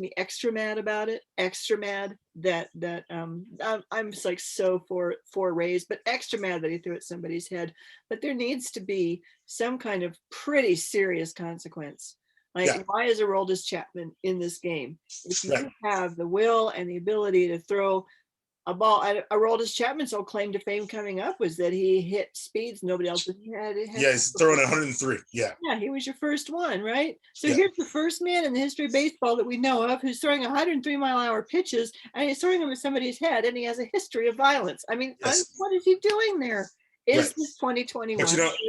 Speaker 1: me extra mad about it. Extra mad that I'm just like so for Rays, but extra mad that he threw at somebody's head. But there needs to be some kind of pretty serious consequence. Like, why is Aroldis Chapman in this game? If you have the will and the ability to throw a ball, Aroldis Chapman's whole claim to fame coming up was that he hit speeds nobody else had.
Speaker 2: Yeah, he's throwing 103. Yeah.
Speaker 1: Yeah, he was your first one, right? So here's the first man in the history of baseball that we know of who's throwing 103-mile-an-hour pitches, and he's throwing them at somebody's head, and he has a history of violence. I mean, what is he doing there? Is this 2021?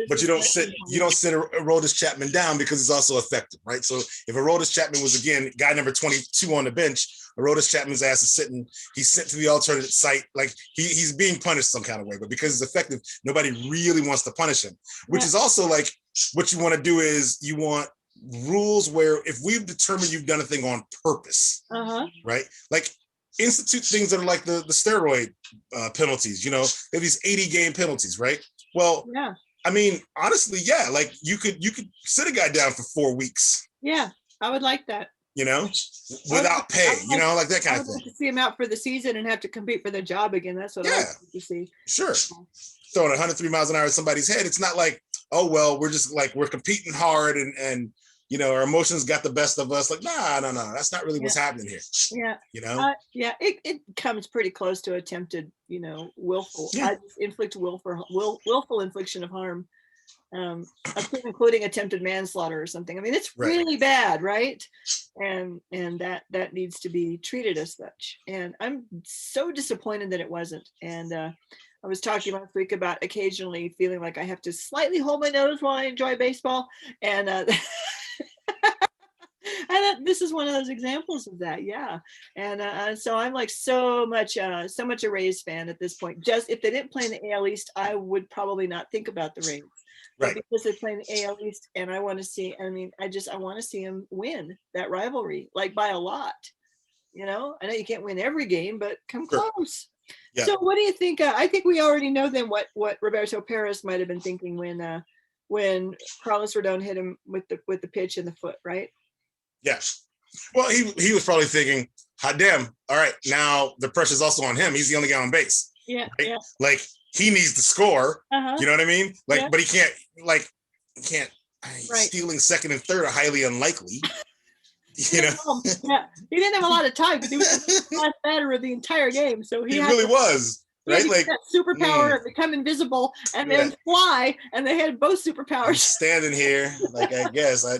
Speaker 2: But you don't sit Aroldis Chapman down because it's also effective, right? So if Aroldis Chapman was again guy number 22 on the bench, Aroldis Chapman's ass is sitting, he's sent to the alternate site, like he's being punished some kind of way, but because it's effective, nobody really wants to punish him, which is also like what you want to do is you want rules where if we've determined you've done a thing on purpose, right? Like institute things that are like the steroid penalties, you know, they have these 80-game penalties, right? Well, I mean, honestly, like you could sit a guy down for 4 weeks.
Speaker 1: Yeah, I would like that.
Speaker 2: You know, without pay, you know, like that kind of thing.
Speaker 1: Like to see him out for the season and have to compete for their job again. That's what I like to see.
Speaker 2: Sure. Throwing 103 miles an hour at somebody's head. It's not like, oh, well, we're just like, we're competing hard and you know, our emotions got the best of us. Like, no. That's not really what's happening here. Yeah. You know?
Speaker 1: It comes pretty close to attempted, you know, willful infliction of harm. Including attempted manslaughter or something. I mean, it's really bad, right? And that needs to be treated as such. And I'm so disappointed that it wasn't. And I was talking last week about occasionally feeling like I have to slightly hold my nose while I enjoy baseball. And this is one of those examples of that, and so I'm like so much a Rays fan at this point. Just if they didn't play in the AL East, I would probably not think about the Rays. But because they play in the AL East, and I want to see, I want to see them win that rivalry, like by a lot. You know, I know you can't win every game, but come close. Yeah. So what do you think? I think we already know then what Roberto Perez might have been thinking when Carlos Rendon hit him with the pitch in the foot, right?
Speaker 2: Yes. Well, he was probably thinking, hot damn, all right, now the pressure's also on him. He's the only guy on base. Yeah. Right? Yeah. Like he needs to score. You know what I mean? Like, but he can't stealing second and third are highly unlikely. You know,
Speaker 1: Yeah, he didn't have a lot of time because he was the last batter of the entire game. So
Speaker 2: he really was. Right,
Speaker 1: like that superpower of become invisible and then fly, and they had both superpowers.
Speaker 2: I'm standing here, like I guess I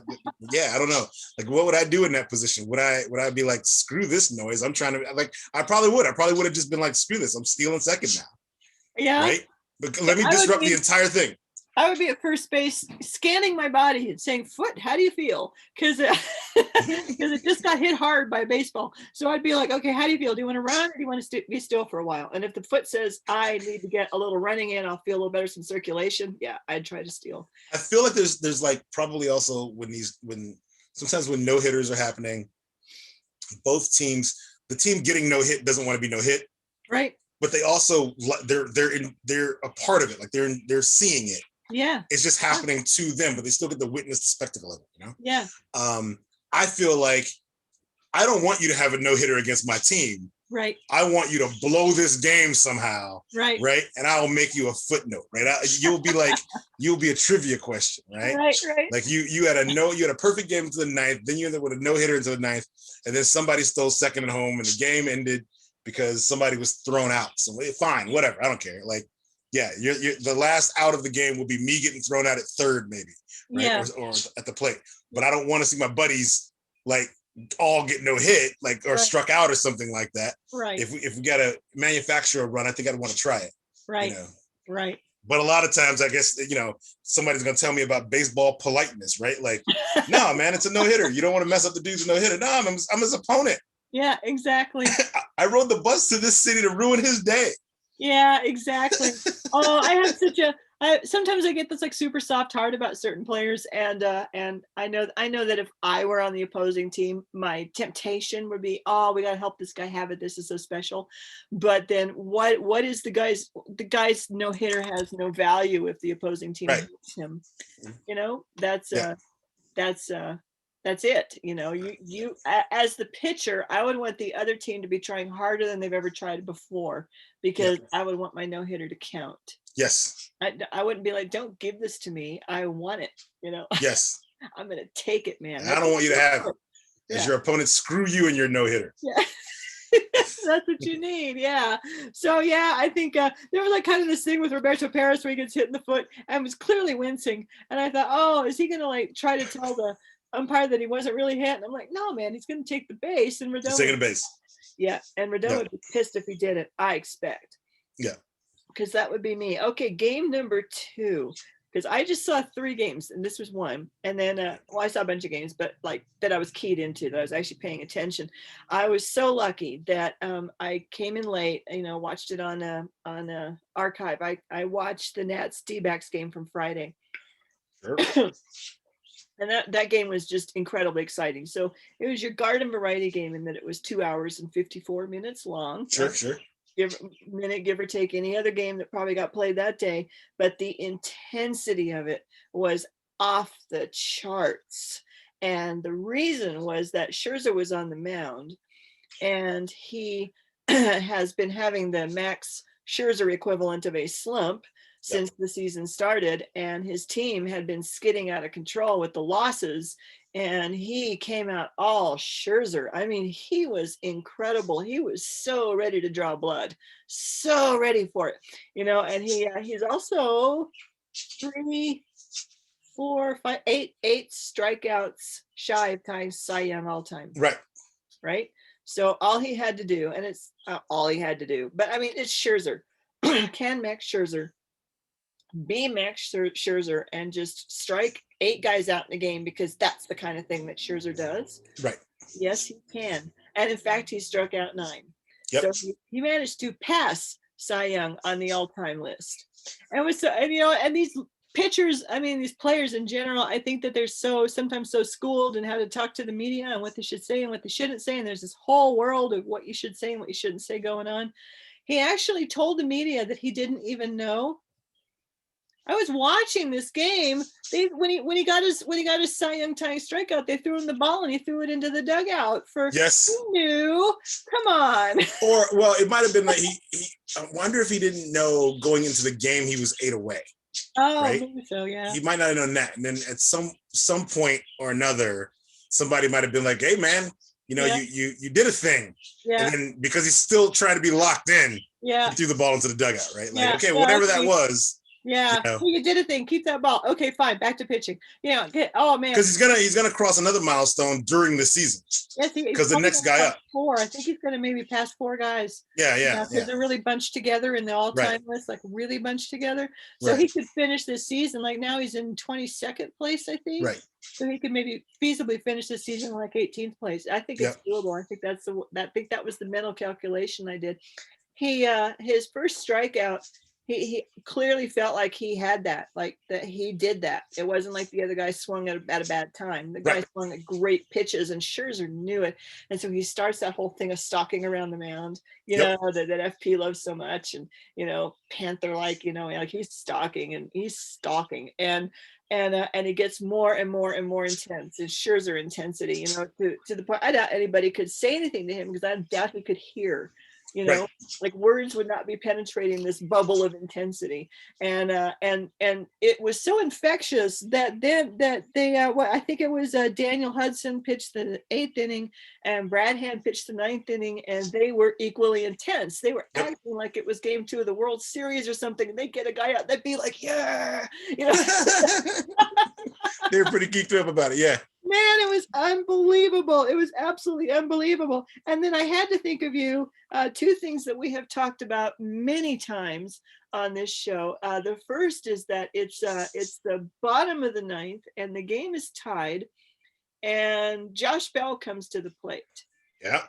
Speaker 2: don't know. Like, what would I do in that position? Would I be like, screw this noise? I'm trying to like. I probably would have just been like, screw this. I'm stealing second now.
Speaker 1: Yeah.
Speaker 2: Right. But let me disrupt the entire thing.
Speaker 1: I would be at first base scanning my body and saying, Foot, how do you feel? Because it just got hit hard by a baseball. So I'd be like, okay, how do you feel? Do you want to run or do you want to be still for a while? And if the foot says, I need to get a little running in, I'll feel a little better, some circulation. Yeah, I'd try to steal.
Speaker 2: I feel like there's like probably also when sometimes when no hitters are happening, both teams, the team getting no hit doesn't want to be no hit.
Speaker 1: Right.
Speaker 2: But they also, they're a part of it. Like they're seeing it.
Speaker 1: Yeah.
Speaker 2: It's just happening to them, but they still get to witness the spectacle of it, you know?
Speaker 1: Yeah.
Speaker 2: I feel like I don't want you to have a no-hitter against my team.
Speaker 1: Right.
Speaker 2: I want you to blow this game somehow.
Speaker 1: Right.
Speaker 2: Right. And I'll make you a footnote. Right. You'll be a trivia question. Right.
Speaker 1: Right.
Speaker 2: Like you had a perfect game into the ninth. Then you ended up with a no-hitter into the ninth. And then somebody stole second at home and the game ended because somebody was thrown out. So fine, whatever. I don't care. Like, yeah, you're the last out of the game will be me getting thrown out at third, maybe, right?
Speaker 1: Yeah.
Speaker 2: Or at the plate. But I don't want to see my buddies like all get no hit, like or struck out or something like that.
Speaker 1: Right.
Speaker 2: If we got to manufacture a run, I think I'd want to try it.
Speaker 1: Right.
Speaker 2: You know?
Speaker 1: Right.
Speaker 2: But a lot of times, I guess somebody's gonna tell me about baseball politeness, right? Like, no, man, it's a no hitter. You don't want to mess up the dude's no hitter. No, I'm his opponent.
Speaker 1: Yeah, exactly.
Speaker 2: I rode the bus to this city to ruin his day.
Speaker 1: Yeah, exactly. Oh, I have sometimes I get this like super soft heart about certain players, and I know that if I were on the opposing team, my temptation would be, oh, we got to help this guy have it. This is so special. But then what is the guy's no hitter has no value if the opposing team hits him. You know, that's it. You know, you as the pitcher, I would want the other team to be trying harder than they've ever tried before, because I would want my no-hitter to count.
Speaker 2: Yes.
Speaker 1: I wouldn't be like, don't give this to me. I want it, you know?
Speaker 2: Yes.
Speaker 1: I'm going to take it, man.
Speaker 2: And I don't want you to have it. As your opponent, screw you and your no-hitter.
Speaker 1: Yeah. That's what you need. Yeah. So, yeah, I think there was like kind of this thing with Roberto Perez where he gets hit in the foot and was clearly wincing. And I thought, oh, is he going to like try to tell the umpire that he wasn't really hit? And I'm like, no, man, he's going to take the base. And Rendon,
Speaker 2: he's taking the base.
Speaker 1: Yeah, and Rendon would be pissed if he did it, I expect.
Speaker 2: Yeah.
Speaker 1: Because that would be me. Okay, game number 2. Because I just saw 3 games, and this was one. And then, I saw a bunch of games, but like that I was keyed into, that I was actually paying attention. I was so lucky that I came in late, watched it on archive. I watched the Nats D-backs game from Friday. Sure. And that game was just incredibly exciting. So it was your garden variety game in that it was 2 hours and 54 minutes long.
Speaker 2: Sure.
Speaker 1: Give or take any other game that probably got played that day. But the intensity of it was off the charts. And the reason was that Scherzer was on the mound, and he has been having the Max Scherzer equivalent of a slump since the season started, and his team had been skidding out of control with the losses, and he came out all Scherzer. I mean, he was incredible. He was so ready to draw blood, so ready for it, and he's also 3, 4, 5, 8 strikeouts shy of tying Cy Young all time. Right. So all he had to do, and it's all he had to do, but I mean, it's Scherzer. Can Max Scherzer be Max Scherzer and just strike 8 guys out in the game, because that's the kind of thing that Scherzer does? Right. Yes, he can. And in fact, he struck out 9. Yep. So he managed to pass Cy Young on the all-time list. And and these pitchers, I mean, these players in general, I think that they're sometimes so schooled in how to talk to the media and what they should say and what they shouldn't say. And there's this whole world of what you should say and what you shouldn't say going on. He actually told the media that he didn't even know. I was watching this game. When he got his Cy Young tying strikeout, they threw him the ball and he threw it into the dugout for. Yes. He knew. Come on.
Speaker 2: Or well, it might have been like he. I wonder if he didn't know going into the game he was 8 away.
Speaker 1: Oh, right? Maybe so. Yeah.
Speaker 2: He might not have known that, and then at some point or another, somebody might have been like, hey man, you know, you did a thing.
Speaker 1: Yeah.
Speaker 2: And then because he's still trying to be locked in,
Speaker 1: yeah.
Speaker 2: he threw the ball into the dugout, right? Like,
Speaker 1: Yeah.
Speaker 2: okay, whatever that was.
Speaker 1: Yeah,
Speaker 2: you know,
Speaker 1: you did a thing. Keep that ball. Okay, fine. Back to pitching. Oh man,
Speaker 2: because he's gonna cross another milestone during the season.
Speaker 1: Yes,
Speaker 2: because the next guy up.
Speaker 1: 4. I think he's gonna maybe pass 4 guys.
Speaker 2: Yeah.
Speaker 1: Because they're really bunched together in the all-time list, like really bunched together. So he could finish this season. Like now he's in 22nd place, I think.
Speaker 2: Right.
Speaker 1: So he could maybe feasibly finish this season like 18th place. I think it's doable. I think that was the mental calculation I did. His first strikeout, he clearly felt like he had that, like that he did that. It wasn't like the other guy swung at a bad time. The guy swung at great pitches, and Scherzer knew it. And so he starts that whole thing of stalking around the mound, know, that FP loves so much, and Panther like, like he's stalking and and he gets more and more and more intense. It's Scherzer intensity, to the point I doubt anybody could say anything to him, because I doubt he could hear. Like words would not be penetrating this bubble of intensity, and it was so infectious that I think it was Daniel Hudson pitched the 8th inning and Brad Hand pitched the 9th inning, and they were equally intense. They were acting like it was game 2 of the World Series or something, and they get a guy out, they'd be like, yeah,
Speaker 2: they were pretty geeked up about it.
Speaker 1: Man, it was unbelievable. It was absolutely unbelievable. And then I had to think of you, 2 things that we have talked about many times on this show. The first is that it's the bottom of the 9th and the game is tied, and Josh Bell comes to the plate.
Speaker 2: Yeah.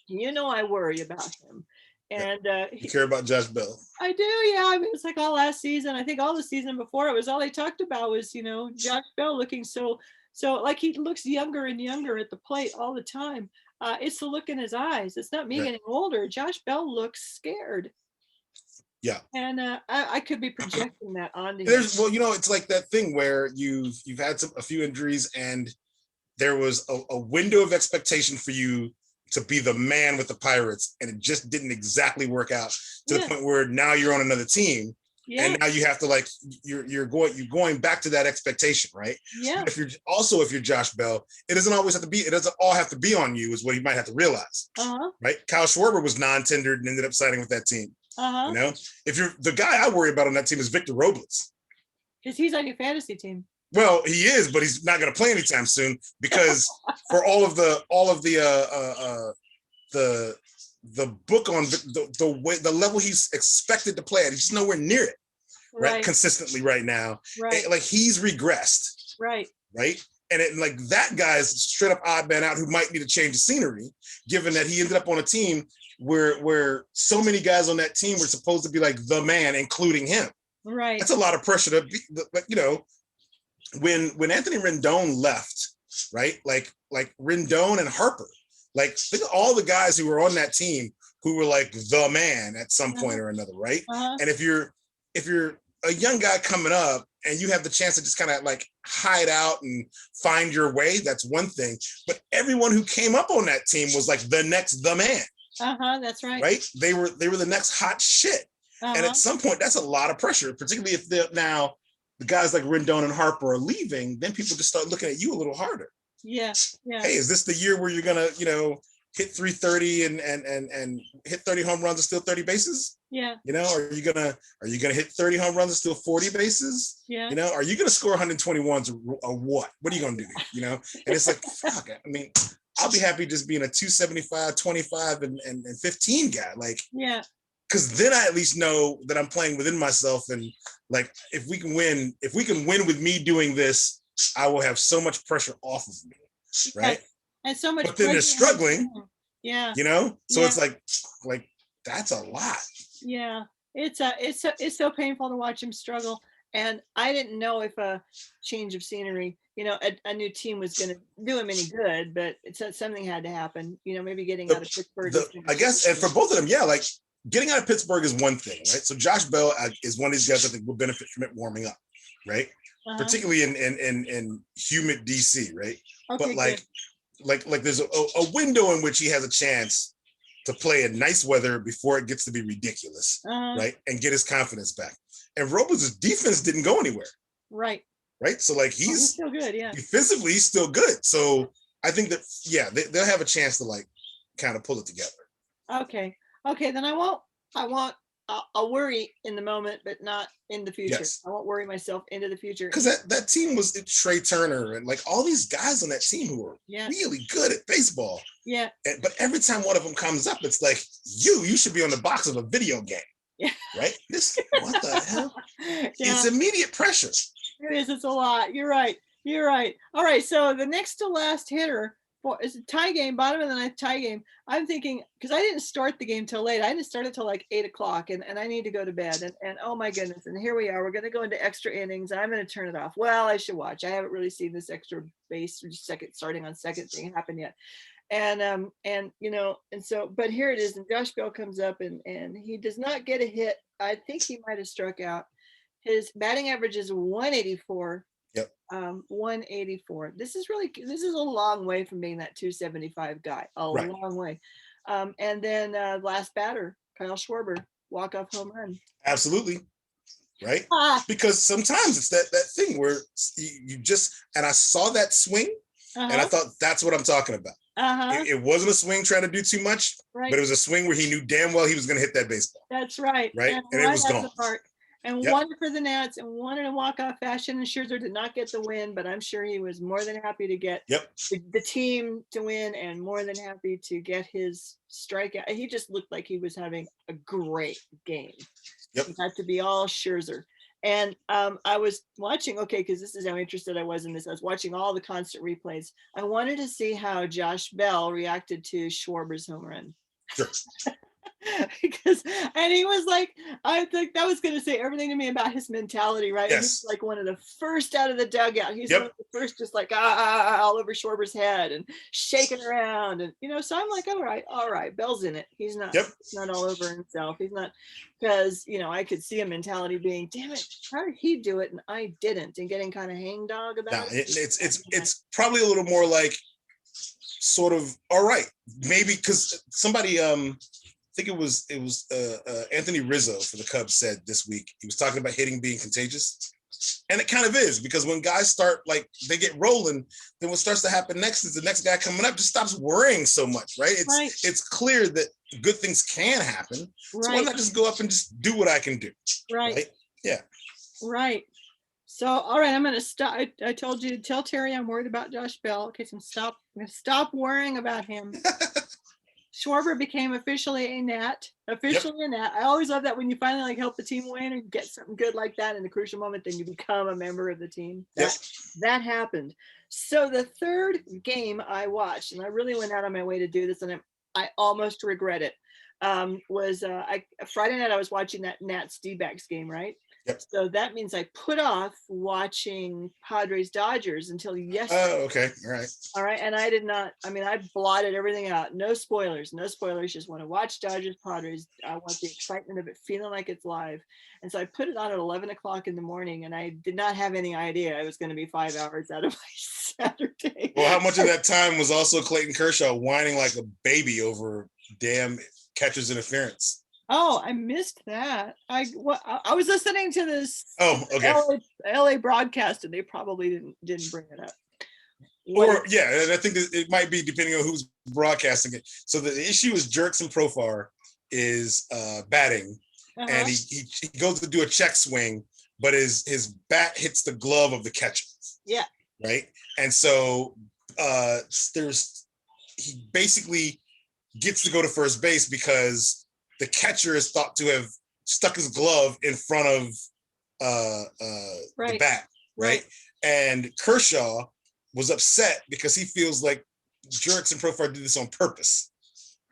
Speaker 1: I worry about him. And
Speaker 2: you care about Josh Bell?
Speaker 1: I do, yeah. I mean, it's like all last season. I think all the season before, it was all they talked about was, Josh Bell looking so like he looks younger and younger at the plate all the time. It's the look in his eyes. It's not me getting older. Josh Bell looks scared.
Speaker 2: Yeah.
Speaker 1: And I could be projecting that onto him.
Speaker 2: Well, it's like that thing where you've had a few injuries, and there was a window of expectation for you to be the man with the Pirates, and it just didn't exactly work out to the point where now you're on another team. Yeah. And now you have to you're going back to that expectation, right?
Speaker 1: Yeah.
Speaker 2: But if you're Josh Bell, it doesn't all have to be on you, is what you might have to realize. Right? Kyle Schwarber was non-tendered and ended up signing with that team. If you're the guy I worry about on that team is Victor Robles.
Speaker 1: Because he's on your fantasy team.
Speaker 2: Well, he is, but he's not going to play anytime soon, because for all of the book on the level he's expected to play at, he's nowhere near it, right? Consistently right now, like he's regressed, right? And that guy's straight up odd man out who might need to change the scenery, given that he ended up on a team where so many guys on that team were supposed to be like the man, including him.
Speaker 1: Right.
Speaker 2: That's a lot of pressure to be, when Anthony Rendon left, right? Like Rendon and Harper, like think of all the guys who were on that team who were like the man at some point or another, right? And if you're a young guy coming up and you have the chance to just kind of like hide out and find your way, that's one thing. But everyone who came up on that team was like the man.
Speaker 1: That's right.
Speaker 2: Right? They were the next hot shit. And at some point, that's a lot of pressure, particularly if now the guys like Rendon and Harper are leaving, then people just start looking at you a little harder.
Speaker 1: Yeah.
Speaker 2: Hey, is this the year where you're gonna, hit 330 and hit 30 home runs and steal 30 bases?
Speaker 1: Yeah.
Speaker 2: Are you gonna hit 30 home runs and steal 40 bases?
Speaker 1: Yeah.
Speaker 2: Are you gonna score 121s or what? What are you gonna do? And it's like, fuck. I mean, I'll be happy just being a 275, 25, and 15 guy. Like, yeah. Because then I at least know that I'm playing within myself, and like if we can win with me doing this, I will have so much pressure off of me, right?
Speaker 1: And so much.
Speaker 2: But then they're struggling.
Speaker 1: Yeah.
Speaker 2: So it's like that's a lot.
Speaker 1: Yeah, it's so painful to watch him struggle. And I didn't know if a change of scenery, a new team was going to do him any good, but something had to happen. Maybe getting out of Pittsburgh.
Speaker 2: I guess, and for both of them, yeah, like. Getting out of Pittsburgh is one thing, right? So Josh Bell is one of these guys that I think will benefit from it warming up, right? Particularly in humid DC, right? Okay, but like there's a window in which he has a chance to play in nice weather before it gets to be ridiculous, right? And get his confidence back. And Robles' defense didn't go anywhere.
Speaker 1: Right.
Speaker 2: Right? So like he's
Speaker 1: still good, yeah.
Speaker 2: Defensively, he's still good. So I think that, yeah, they'll have a chance to like kind of pull it together.
Speaker 1: Okay. Okay. Then I'll worry in the moment, but not in the future.
Speaker 2: Yes.
Speaker 1: I won't worry myself into the future.
Speaker 2: Because that team was Trey Turner and like all these guys on that team who were really good at baseball.
Speaker 1: Yeah.
Speaker 2: But every time one of them comes up, it's like, you should be on the box of a video game.
Speaker 1: Yeah.
Speaker 2: Right? What the hell? It's immediate pressure.
Speaker 1: It is. It's a lot. You're right. You're right. All right. So the next to last hitter is a tie game, bottom of the ninth tie game. I'm thinking, because I didn't start the game till late. I didn't start it till like 8 o'clock, and I need to go to bed. And oh my goodness. And here we are. We're going to go into extra innings. I'm going to turn it off. Well, I should watch. I haven't really seen this extra base starting on second thing happen yet. And so, but here it is. And Josh Bell comes up and he does not get a hit. I think he might have struck out. His batting average is 184.
Speaker 2: Yep.
Speaker 1: 184. This is a long way from being that 275 guy. Long way. And then last batter, Kyle Schwarber, walk-off home run.
Speaker 2: Absolutely. Right? Because sometimes it's that thing where you just, and I saw that swing and I thought, that's what I'm talking about. It wasn't a swing trying to do too much, but it was a swing where he knew damn well he was going to hit that baseball.
Speaker 1: That's right.
Speaker 2: Right? And it was gone.
Speaker 1: And one for the Nats and one in a walk-off fashion. And Scherzer did not get the win, but I'm sure he was more than happy to get the team to win and more than happy to get his strikeout. He just looked like he was having a great game. He got to be all Scherzer. And I was watching, because this is how interested I was in this. I was watching all the constant replays. I wanted to see how Josh Bell reacted to Schwarber's home run.
Speaker 2: Sure.
Speaker 1: And he was like, I think that was going to say everything to me about his mentality, right?
Speaker 2: Yes.
Speaker 1: He's like one of the first out of the dugout. He's one of the first, just like all over Schwarber's head and shaking around, and so I'm like, all right, Bell's in it. He's not, he's not all over himself. He's not, because I could see a mentality being, damn it, how did he do it and I didn't, and getting kind of hangdog about it.
Speaker 2: It's probably a little more like sort of all right, maybe because somebody I think it was Anthony Rizzo for the Cubs said this week, he was talking about hitting being contagious. And it kind of is, because when guys start, like, they get rolling, then what starts to happen next is the next guy coming up just stops worrying so much, right? It's clear that good things can happen. So why not just go up and just do what I can do? Right? Yeah.
Speaker 1: Right. So, all right, I'm going to stop. I told you to tell Terry I'm worried about Josh Bell. Okay, so I'm going to stop worrying about him. Schwarber became officially a Nat. I always love that when you finally help the team win and get something good like that in a crucial moment, then you become a member of the team. That happened. So the third game I watched, and I really went out on my way to do this, and I almost regret it, was Friday night I was watching that Nats D-backs game, right? So that means I put off watching Padres Dodgers until yesterday.
Speaker 2: Oh, okay. All right.
Speaker 1: And I did not, I blotted everything out. No spoilers. Just want to watch Dodgers Padres. I want the excitement of it, feeling like it's live. And so I put it on at 11 o'clock in the morning, and I did not have any idea it was going to be 5 hours out of my Saturday.
Speaker 2: Well, how much of that time was also Clayton Kershaw whining like a baby over damn catcher's interference?
Speaker 1: Oh, I missed that. I was listening to this LA broadcast, and they probably didn't bring it up.
Speaker 2: And I think it might be depending on who's broadcasting it. So the issue is Jurickson Profar is batting, and he goes to do a check swing, but his bat hits the glove of the catcher. Yeah. Right. And so he basically gets to go to first base because the catcher is thought to have stuck his glove in front of the bat, right? And Kershaw was upset because he feels like Jurickson Profar did this on purpose,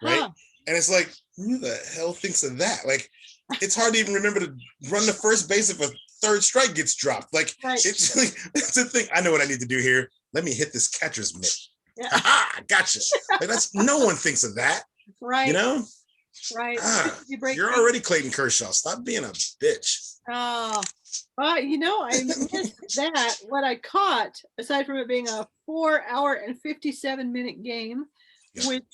Speaker 2: right? And it's like, who the hell thinks of that? Like, it's hard to even remember to run to first base if a third strike gets dropped. Like, it's a thing. I know what I need to do here. Let me hit this catcher's mitt. Yeah. Ha-ha, gotcha. Like, no one thinks of that, right? Right. You're already Clayton Kershaw. Stop being a bitch.
Speaker 1: Oh, well, I missed that. What I caught, aside from it being a 4 hour and 57 minute game, which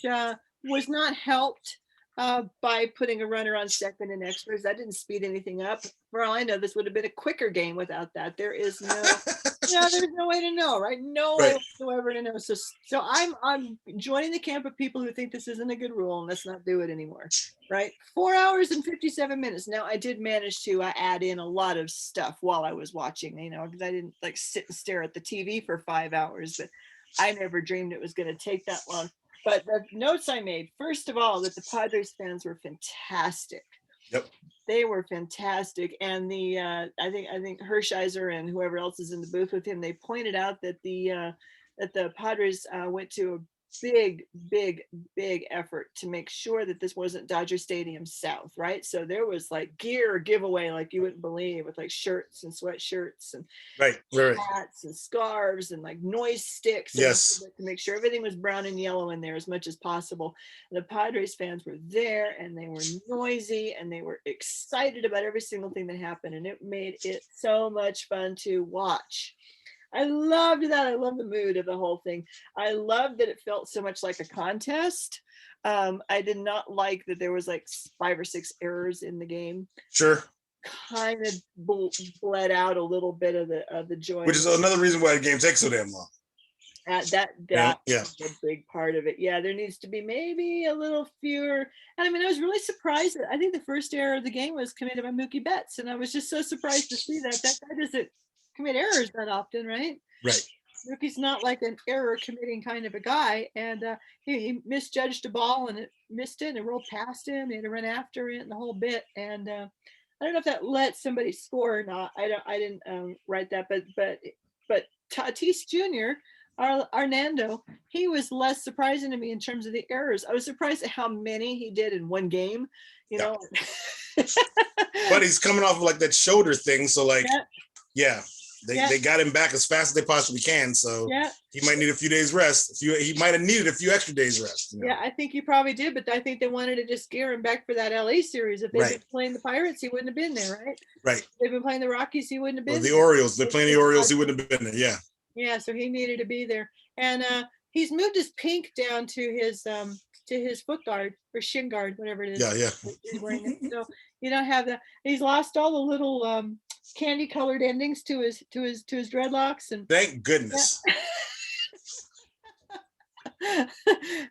Speaker 1: was not helped by putting a runner on second and extras. That didn't speed anything up. For all I know, this would have been a quicker game without that. There is there's no way to know, right? No way
Speaker 2: Right.
Speaker 1: whatsoever to know. So I'm joining the camp of people who think this isn't a good rule and let's not do it anymore. Right? 4 hours and 57 minutes. Now I did manage to add in a lot of stuff while I was watching, because I didn't like sit and stare at the TV for 5 hours, but I never dreamed it was going to take that long. But the notes I made, first of all, that the Padres fans were fantastic.
Speaker 2: Yep.
Speaker 1: They were fantastic. And the I think Hershiser and whoever else is in the booth with him, they pointed out that the Padres went to a big effort to make sure that this wasn't Dodger Stadium South, right? So there was like gear giveaway like you wouldn't believe, with like shirts and sweatshirts and
Speaker 2: Right.
Speaker 1: hats and scarves and like noise sticks.
Speaker 2: Yes.
Speaker 1: To make sure everything was brown and yellow in there as much as possible. The Padres fans were there and they were noisy and they were excited about every single thing that happened, and it made it so much fun to watch. I loved that. I love the mood of the whole thing. I loved that it felt so much like a contest. I did not like that there was like 5 or 6 errors in the game.
Speaker 2: Sure.
Speaker 1: Kind of bled out a little bit of the joy.
Speaker 2: Which is another reason why the game takes so damn long.
Speaker 1: That
Speaker 2: Yeah.
Speaker 1: is a big part of it. Yeah, there needs to be maybe a little fewer. And I mean, I was really surprised that I think the first error of the game was committed by Mookie Betts, and I was just so surprised to see that guy doesn't commit errors that often, right?
Speaker 2: Right.
Speaker 1: Mookie's not like an error committing kind of a guy, and he misjudged a ball and it missed it and it rolled past him. He had to run after it and the whole bit. And I don't know if that let somebody score or not. I didn't write that, but Tatis Jr., our Nando, he was less surprising to me in terms of the errors. I was surprised at how many he did in one game, know.
Speaker 2: But he's coming off of like that shoulder thing, so like, they got him back as fast as they possibly can. So he might need a few days rest. He might have needed a few extra days rest.
Speaker 1: Yeah, I think he probably did, but I think they wanted to just gear him back for that LA series. If they'd been playing the Pirates, he wouldn't have been there, right?
Speaker 2: Right.
Speaker 1: If they've been playing the Rockies, he wouldn't have been
Speaker 2: or the
Speaker 1: there.
Speaker 2: Orioles. They're playing the Orioles, he wouldn't have been there. Yeah.
Speaker 1: Yeah, so he needed to be there. And he's moved his pink down to his foot guard or shin guard, whatever it is.
Speaker 2: Yeah.
Speaker 1: He's wearing it. So you don't have that. He's lost all the little candy colored endings to his dreadlocks, and
Speaker 2: thank goodness.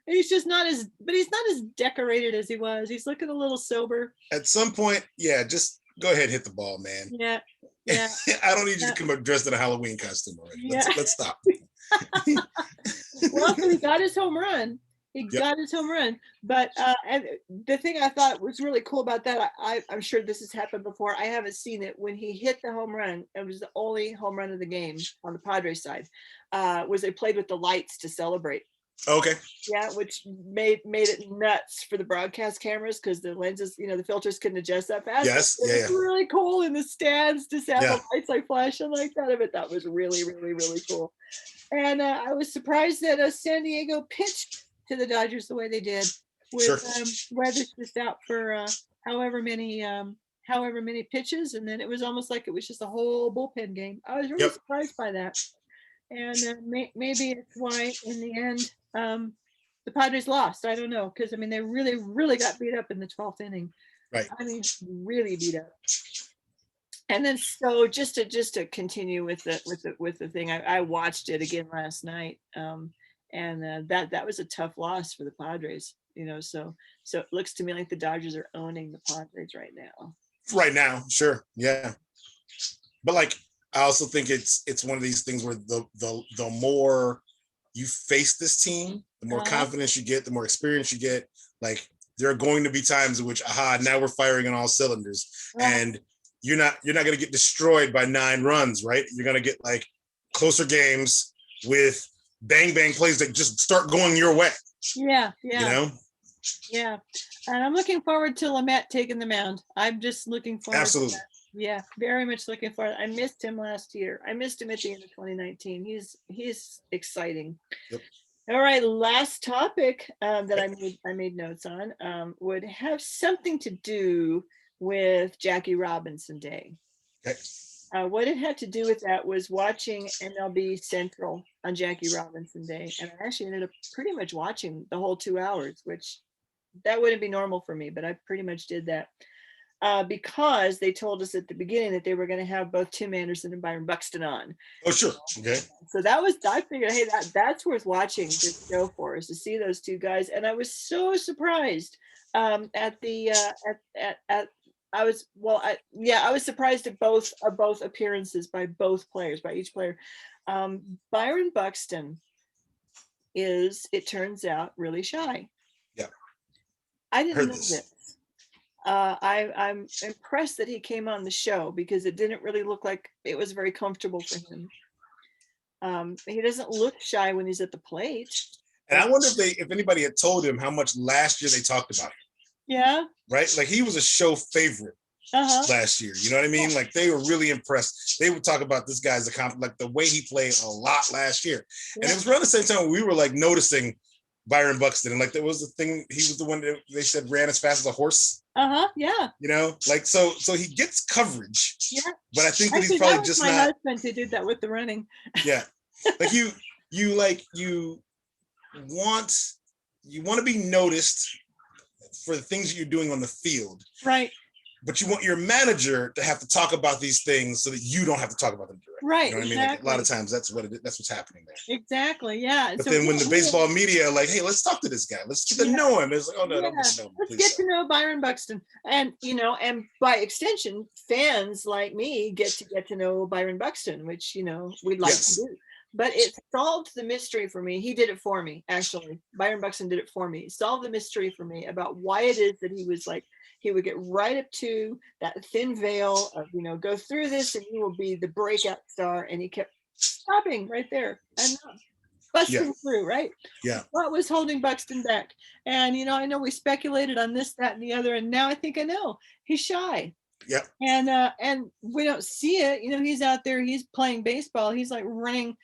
Speaker 1: He's just not as decorated as he was. He's looking a little sober.
Speaker 2: At some point, just go ahead and hit the ball, man.
Speaker 1: Yeah.
Speaker 2: I don't need you to come up dressed in a Halloween costume already. Let's stop.
Speaker 1: Well, so he got his home run. Got his home run. But and the thing I thought was really cool about that, I'm sure this has happened before. I haven't seen it. When he hit the home run, it was the only home run of the game on the Padres side, was they played with the lights to celebrate.
Speaker 2: Okay.
Speaker 1: Yeah, which made it nuts for the broadcast cameras because the lenses, the filters couldn't adjust that fast.
Speaker 2: Yes,
Speaker 1: It was really cool in the stands to have the lights like flashing like that. But that was really, really, really cool. And I was surprised that San Diego pitched to the Dodgers the way they did, with Weathers just out for however many pitches, and then it was almost like it was just a whole bullpen game. I was really surprised by that, and maybe it's why in the end the Padres lost. I don't know, because I mean they really, really got beat up in the 12th inning.
Speaker 2: Right.
Speaker 1: I mean, really beat up. And then so just to continue with the thing, I watched it again last night. And that was a tough loss for the Padres, so it looks to me like the Dodgers are owning the Padres right now.
Speaker 2: Right now, sure, yeah. But like, I also think it's one of these things where the more you face this team, the more confidence you get, the more experience you get. Like, there are going to be times in which, now we're firing on all cylinders, and you're not going to get destroyed by 9 runs, right? You're going to get like closer games with bang plays that just start going your way.
Speaker 1: Yeah.
Speaker 2: Yeah.
Speaker 1: And I'm looking forward to Lamet taking the mound. I'm just looking forward.
Speaker 2: Absolutely.
Speaker 1: To that. Yeah, very much looking forward. I missed him last year. I missed him at the end of 2019. He's exciting.
Speaker 2: Yep.
Speaker 1: All right, last topic that I made notes on would have something to do with Jackie Robinson Day.
Speaker 2: Okay.
Speaker 1: What it had to do with that was watching MLB Central on Jackie Robinson Day. And I actually ended up pretty much watching the whole 2 hours, which that wouldn't be normal for me, but I pretty much did that. Because they told us at the beginning that they were going to have both Tim Anderson and Byron Buxton on.
Speaker 2: Oh, sure. Okay.
Speaker 1: So I figured, hey, that's worth watching this show for, is to see those two guys. And I was so surprised at the I was surprised at both appearances by both players, by each player. Byron Buxton is, it turns out, really shy.
Speaker 2: Yeah.
Speaker 1: I didn't know this. I'm impressed that he came on the show, because it didn't really look like it was very comfortable for him. He doesn't look shy when he's at the plate.
Speaker 2: And I wonder if anybody had told him how much last year they talked about him.
Speaker 1: Yeah.
Speaker 2: Right? Like, he was a show favorite last year. You know what I mean? Like, they were really impressed. They would talk about this guy's like the way he played a lot last year. And it was around the same time we were like noticing Byron Buxton, and like there was a thing, he was the one that they said ran as fast as a horse.
Speaker 1: Yeah.
Speaker 2: You know, like so he gets coverage.
Speaker 1: Yeah.
Speaker 2: But I think that he's probably just
Speaker 1: my
Speaker 2: not.
Speaker 1: husband who did that with the running.
Speaker 2: Yeah. Like you want to be noticed for the things that you're doing on the field.
Speaker 1: Right.
Speaker 2: But you want your manager to have to talk about these things so that you don't have to talk about them directly.
Speaker 1: Right.
Speaker 2: You know what I mean? Like, a lot of times that's what's happening there.
Speaker 1: Exactly. Yeah.
Speaker 2: But then when the baseball media are like, hey, let's talk to this guy. Let's get to know him. It's like, oh no, don't get to know him.
Speaker 1: Let's get to know Byron Buxton. And and by extension, fans like me get to know Byron Buxton, which we'd like to do. But it solved the mystery for me. He did it for me, actually. Byron Buxton did it for me. It solved the mystery for me about why it is that he was like, he would get right up to that thin veil of, go through this and you will be the breakout star. And he kept stopping right there and busting through, right?
Speaker 2: Yeah.
Speaker 1: What was holding Buxton back? And, I know we speculated on this, that, and the other. And now I think I know. He's shy.
Speaker 2: Yeah.
Speaker 1: And we don't see it. He's out there, he's playing baseball. He's like running,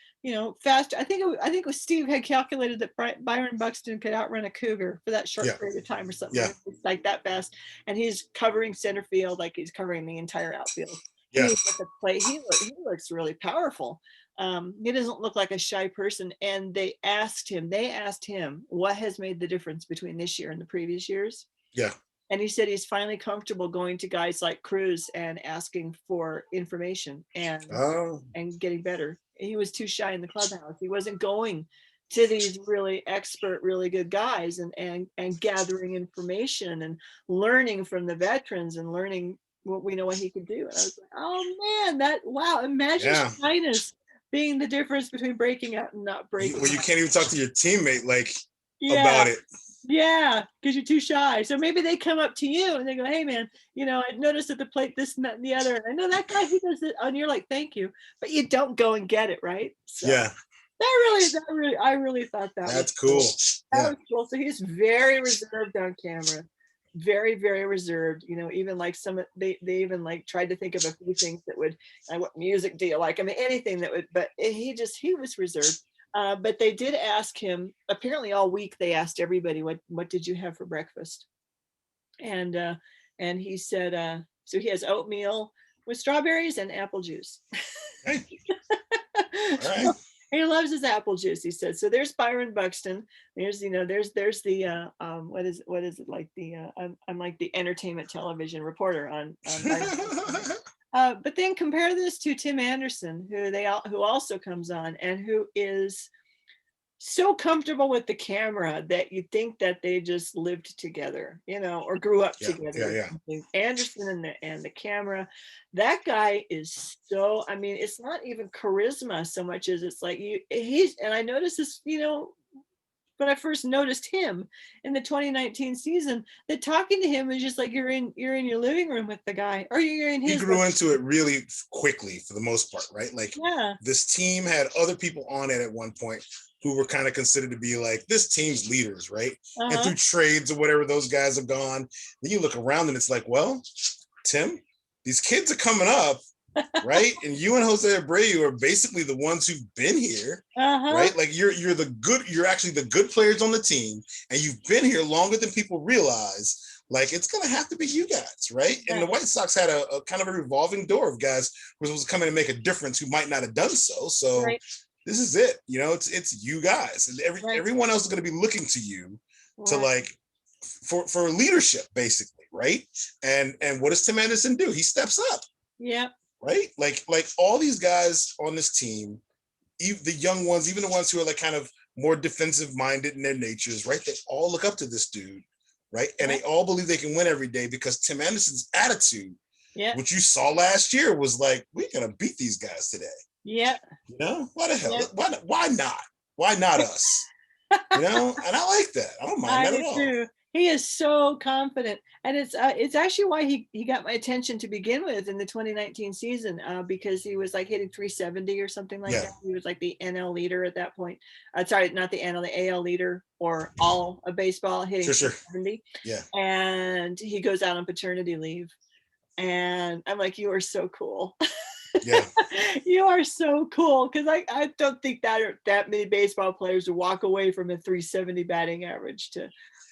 Speaker 1: faster. I think it was Steve had calculated that Byron Buxton could outrun a cougar for that short period of time or something.
Speaker 2: Yeah.
Speaker 1: Like that fast. And he's covering center field like he's covering the entire outfield.
Speaker 2: Yeah.
Speaker 1: He's at the plate. He looks really powerful. He doesn't look like a shy person. And they asked him what has made the difference between this year and the previous years.
Speaker 2: Yeah.
Speaker 1: And he said he's finally comfortable going to guys like Cruz and asking for information and getting better. He was too shy in the clubhouse. He wasn't going to these really expert, really good guys and gathering information and learning from the veterans and learning what he could do. And I was like, oh man, imagine shyness being the difference between breaking out and not breaking
Speaker 2: out. You can't even talk to your teammate about it.
Speaker 1: Yeah, because you're too shy. So maybe they come up to you and they go, hey man, I noticed at the plate this and that and the other. And I know that guy, he does it. And you're like, thank you. But you don't go and get it, right? So
Speaker 2: yeah.
Speaker 1: I really thought
Speaker 2: that's cool.
Speaker 1: That was cool. So he's very reserved on camera. Very, very reserved. Even like they even like tried to think of a few things that would, what music do you like? I mean, anything that would, but he was reserved. But they did ask him, apparently all week they asked everybody, what did you have for breakfast? And he said, so he has oatmeal with strawberries and apple juice.
Speaker 2: Hey. All right.
Speaker 1: He loves his apple juice, he said. So there's Byron Buxton. There's the what is it like I'm like the entertainment television reporter on but then compare this to Tim Anderson, who also comes on and who is so comfortable with the camera that you think that they just lived together, or grew up together.
Speaker 2: Yeah.
Speaker 1: Anderson and the camera, that guy is so, I mean, it's not even charisma so much as it's like and I noticed this, when I first noticed him in the 2019 season, that talking to him was just like you're in your living room with the guy, or you're in his.
Speaker 2: He grew into it really quickly for the most part, right? Like this team had other people on it at one point who were kind of considered to be like this team's leaders, right? And through trades or whatever, those guys have gone. Then you look around and it's like, well, Tim, these kids are coming up. Right, and you and Jose Abreu are basically the ones who've been here, right? Like you're actually the good players on the team, and you've been here longer than people realize. Like it's gonna have to be you guys, right? And the White Sox had a kind of a revolving door of guys who were supposed to come in and make a difference who might not have done so. So this is it, it's you guys, and everyone else is gonna be looking to you to like for leadership, basically, right? And what does Tim Anderson do? He steps up.
Speaker 1: Yeah.
Speaker 2: Right? Like all these guys on this team, even the young ones, even the ones who are like kind of more defensive minded in their natures, right? They all look up to this dude, right? And they all believe they can win every day because Tim Anderson's attitude, which you saw last year, was like, we're gonna beat these guys today.
Speaker 1: Yeah.
Speaker 2: You know, why the hell? Why not? Why not us? You know, and I like that. I don't mind that at all.
Speaker 1: Too. He is so confident, and it's actually why he got my attention to begin with in the 2019 season, because he was like hitting 370 or something like that. He was like the NL leader at that point. Sorry, not the NL, the AL leader or all of baseball, hitting 370.
Speaker 2: Yeah.
Speaker 1: And he goes out on paternity leave, and I'm like, you are so cool.
Speaker 2: Yeah.
Speaker 1: You are so cool, because I don't think that many baseball players would walk away from a 370 batting average to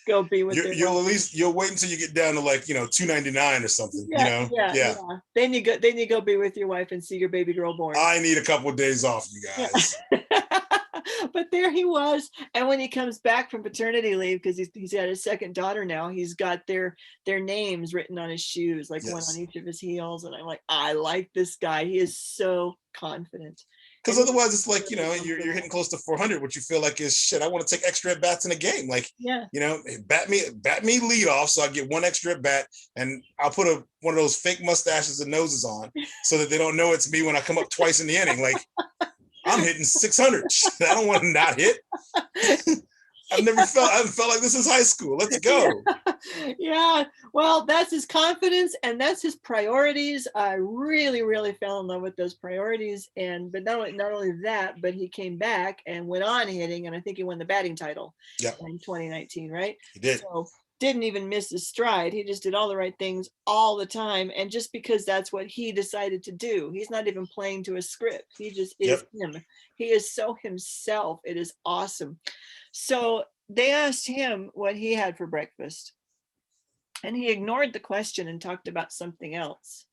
Speaker 1: go be with
Speaker 2: you'll wait until you get down to like 299 or something.
Speaker 1: Yeah. Then you go be with your wife and see your baby girl born.
Speaker 2: I need a couple of days off, you guys.
Speaker 1: But there he was, and when he comes back from paternity leave, because he's had his second daughter now, he's got their names written on his shoes, like one on each of his heels, and I'm like, I like this guy. He is so confident.
Speaker 2: Because otherwise, it's like you're hitting close to 400, which you feel like is shit. I want to take extra at bats in a game, like bat me lead off, so I get one extra at bat, and I'll put one of those fake mustaches and noses on, so that they don't know it's me when I come up twice in the inning. Like, I'm hitting 600. I don't want to not hit. I haven't felt like this is high school. Let's go.
Speaker 1: Yeah. Well, that's his confidence and that's his priorities. I really, really fell in love with those priorities. But not only that, but he came back and went on hitting, and I think he won the batting title in 2019, right?
Speaker 2: He did.
Speaker 1: So didn't even miss his stride. He just did all the right things all the time. And just because that's what he decided to do, he's not even playing to a script. He just is him. He is so himself. It is awesome. So they asked him what he had for breakfast, and he ignored the question and talked about something else.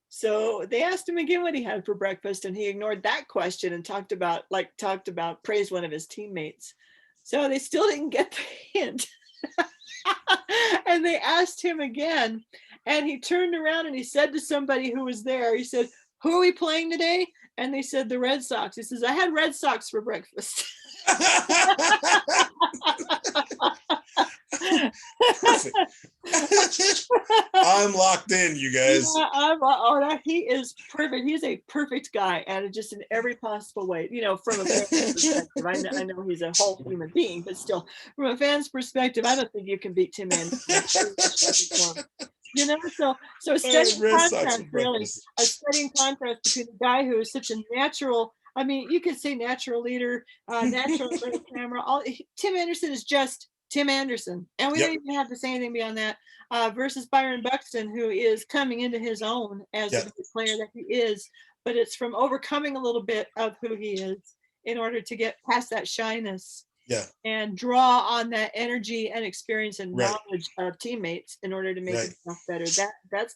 Speaker 1: So they asked him again what he had for breakfast, and he ignored that question and talked about praised one of his teammates. So they still didn't get the hint. And they asked him again, and he turned around and he said to somebody who was there, he said, "Who are we playing today?" And they said, "The Red Sox." He says, "I had Red Sox for breakfast."
Speaker 2: Perfect. I'm locked in, you guys.
Speaker 1: Yeah, he is perfect. He's a perfect guy, and just in every possible way. From a fan's perspective, I know he's a whole human being, but still, from a fan's perspective, I don't think you can beat Tim Anderson. So a steady contrast, really, a steady contrast between the guy who is such a natural. I mean, you could say natural leader, natural camera. Tim Anderson is just Tim Anderson, and we don't even have to say anything beyond that. Versus Byron Buxton, who is coming into his own as the player that he is, but it's from overcoming a little bit of who he is in order to get past that shyness. And draw on that energy and experience and knowledge of teammates in order to make himself better.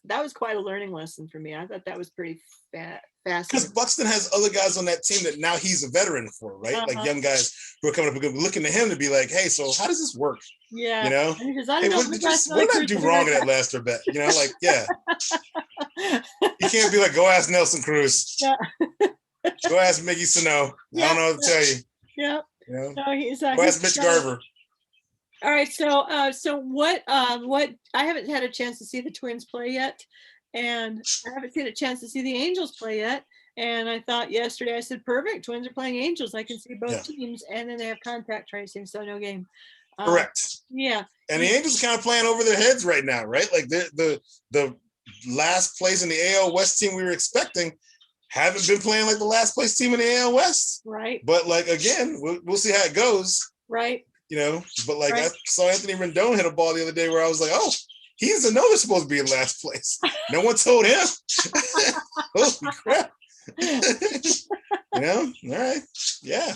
Speaker 1: That was quite a learning lesson for me. I thought that was pretty fascinating.
Speaker 2: Because Buxton has other guys on that team that now he's a veteran for, right? Like young guys who are coming up and looking to him to be like, "Hey, so how does this work?"
Speaker 1: Yeah.
Speaker 2: And he says, what did I do wrong in that last or bet? You can't be like, "Go ask Nelson Cruz." Go ask Miggy Sano. I don't know what to tell you.
Speaker 1: Yeah.
Speaker 2: So he's Mitch Garver.
Speaker 1: All right, so what I haven't had a chance to see the Twins play yet, and I haven't seen a chance to see the Angels play yet. And I thought yesterday, I said, perfect, Twins are playing Angels. I can see both teams, and then they have contact tracing, so no game.
Speaker 2: Correct.
Speaker 1: Yeah.
Speaker 2: And the Angels are kind of playing over their heads right now, right? Like the last place in the AL West team we were expecting haven't been playing like the last place team in the AL West.
Speaker 1: Right.
Speaker 2: But like, again, we'll see how it goes.
Speaker 1: Right.
Speaker 2: But like I saw Anthony Rendon hit a ball the other day where I was like, oh, he doesn't know they're supposed to be in last place. No one told him. Holy crap. All right. Yeah.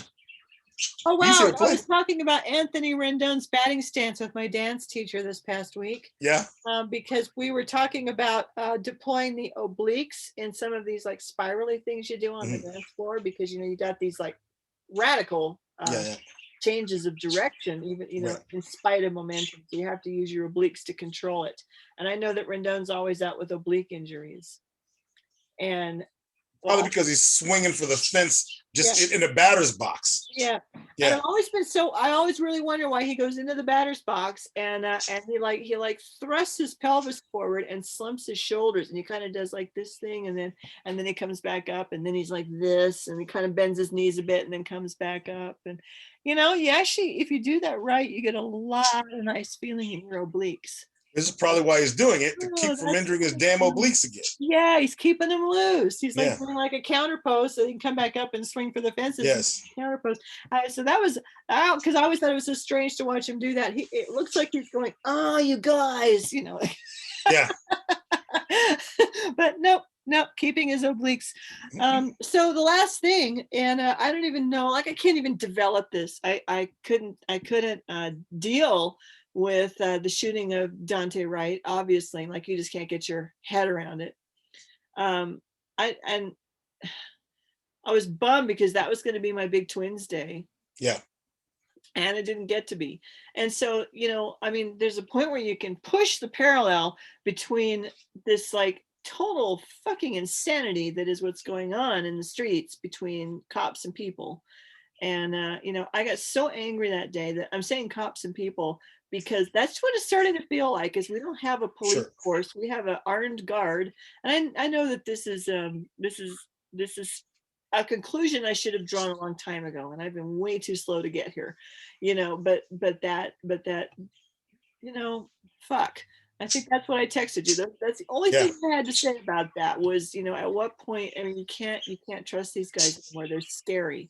Speaker 1: Oh, wow. I was talking about Anthony Rendon's batting stance with my dance teacher this past week.
Speaker 2: Yeah.
Speaker 1: Because we were talking about deploying the obliques in some of these like spirally things you do on the dance floor, because, you got these like radical changes of direction, even, in spite of momentum. So you have to use your obliques to control it. And I know that Rendon's always out with oblique injuries. And
Speaker 2: probably because he's swinging for the fence just in the batter's box.
Speaker 1: Yeah. And I always really wonder why he goes into the batter's box and he thrusts his pelvis forward and slumps his shoulders, and he kind of does like this thing, and then he comes back up, and then he's like this, and he kind of bends his knees a bit and then comes back up. And you actually, if you do that right, you get a lot of nice feeling in your obliques.
Speaker 2: This is probably why he's doing it, to keep from injuring his damn obliques again.
Speaker 1: Yeah, he's keeping them loose. He's like doing like a counter post so he can come back up and swing for the fences.
Speaker 2: Yes.
Speaker 1: Counter post. So that was out, because I always thought it was so strange to watch him do that. It looks like he's going, "Oh, you guys,"
Speaker 2: Yeah.
Speaker 1: But nope, keeping his obliques. So the last thing, and I don't even know, like I can't even develop this. I couldn't deal with the shooting of Daunte Wright, obviously, like you just can't get your head around it. I was bummed because that was going to be my big Twins day.
Speaker 2: Yeah.
Speaker 1: And it didn't get to be. And so, there's a point where you can push the parallel between this like total fucking insanity that is what's going on in the streets between cops and people. And, I got so angry that day that I'm saying cops and people, because that's what it's starting to feel like, is we don't have a police force. We have an armed guard. And I know that this is a conclusion I should have drawn a long time ago. And I've been way too slow to get here, but that, fuck. I think that's what I texted you. That's the only thing I had to say about that was, at what point, you can't trust these guys anymore. They're scary.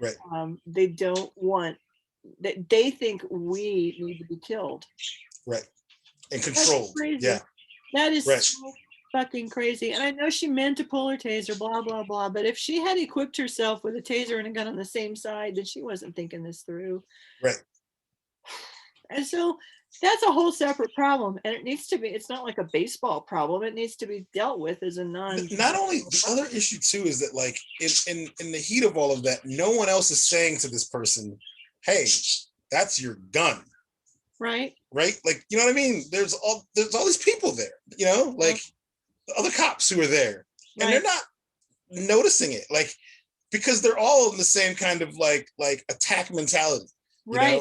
Speaker 2: Right.
Speaker 1: They don't want, they think we need to be killed.
Speaker 2: Right. And controlled. Yeah.
Speaker 1: That is so fucking crazy. And I know she meant to pull her taser, blah, blah, blah. But if she had equipped herself with a taser and a gun on the same side, then she wasn't thinking this through.
Speaker 2: Right.
Speaker 1: And so that's a whole separate problem. And it needs to be, it's not like a baseball problem. It needs to be dealt with as a
Speaker 2: Not only, the other issue too is that like in the heat of all of that, no one else is saying to this person, "Hey, that's your gun."
Speaker 1: Right.
Speaker 2: Right. Like, you know what I mean? There's all these people there, like the other cops who are there, and they're not noticing it, like, because they're all in the same kind of like attack mentality.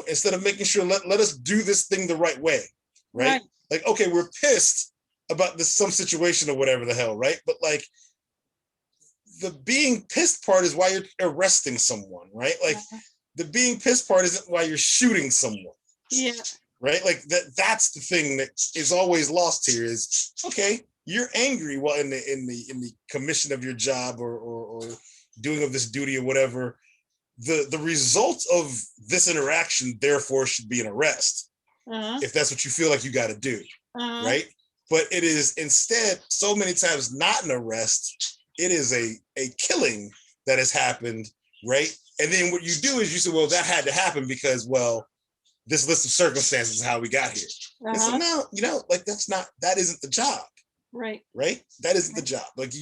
Speaker 2: Instead of making sure let us do this thing the right way, right? Like, okay, we're pissed about some situation or whatever the hell, right? But like the being pissed part is why you're arresting someone, right? Like the being pissed part isn't why you're shooting someone.
Speaker 1: Yeah.
Speaker 2: Right? Like that's the thing that is always lost here is, okay, you're angry while in the commission of your job or doing of this duty or whatever. The result of this interaction, therefore, should be an arrest, if that's what you feel like you got to do, right? But it is instead so many times not an arrest. It is a killing that has happened, right? And then what you do is you say, well, that had to happen because, well, this list of circumstances is how we got here. And so now, like that isn't the job. Right. That isn't the job. Like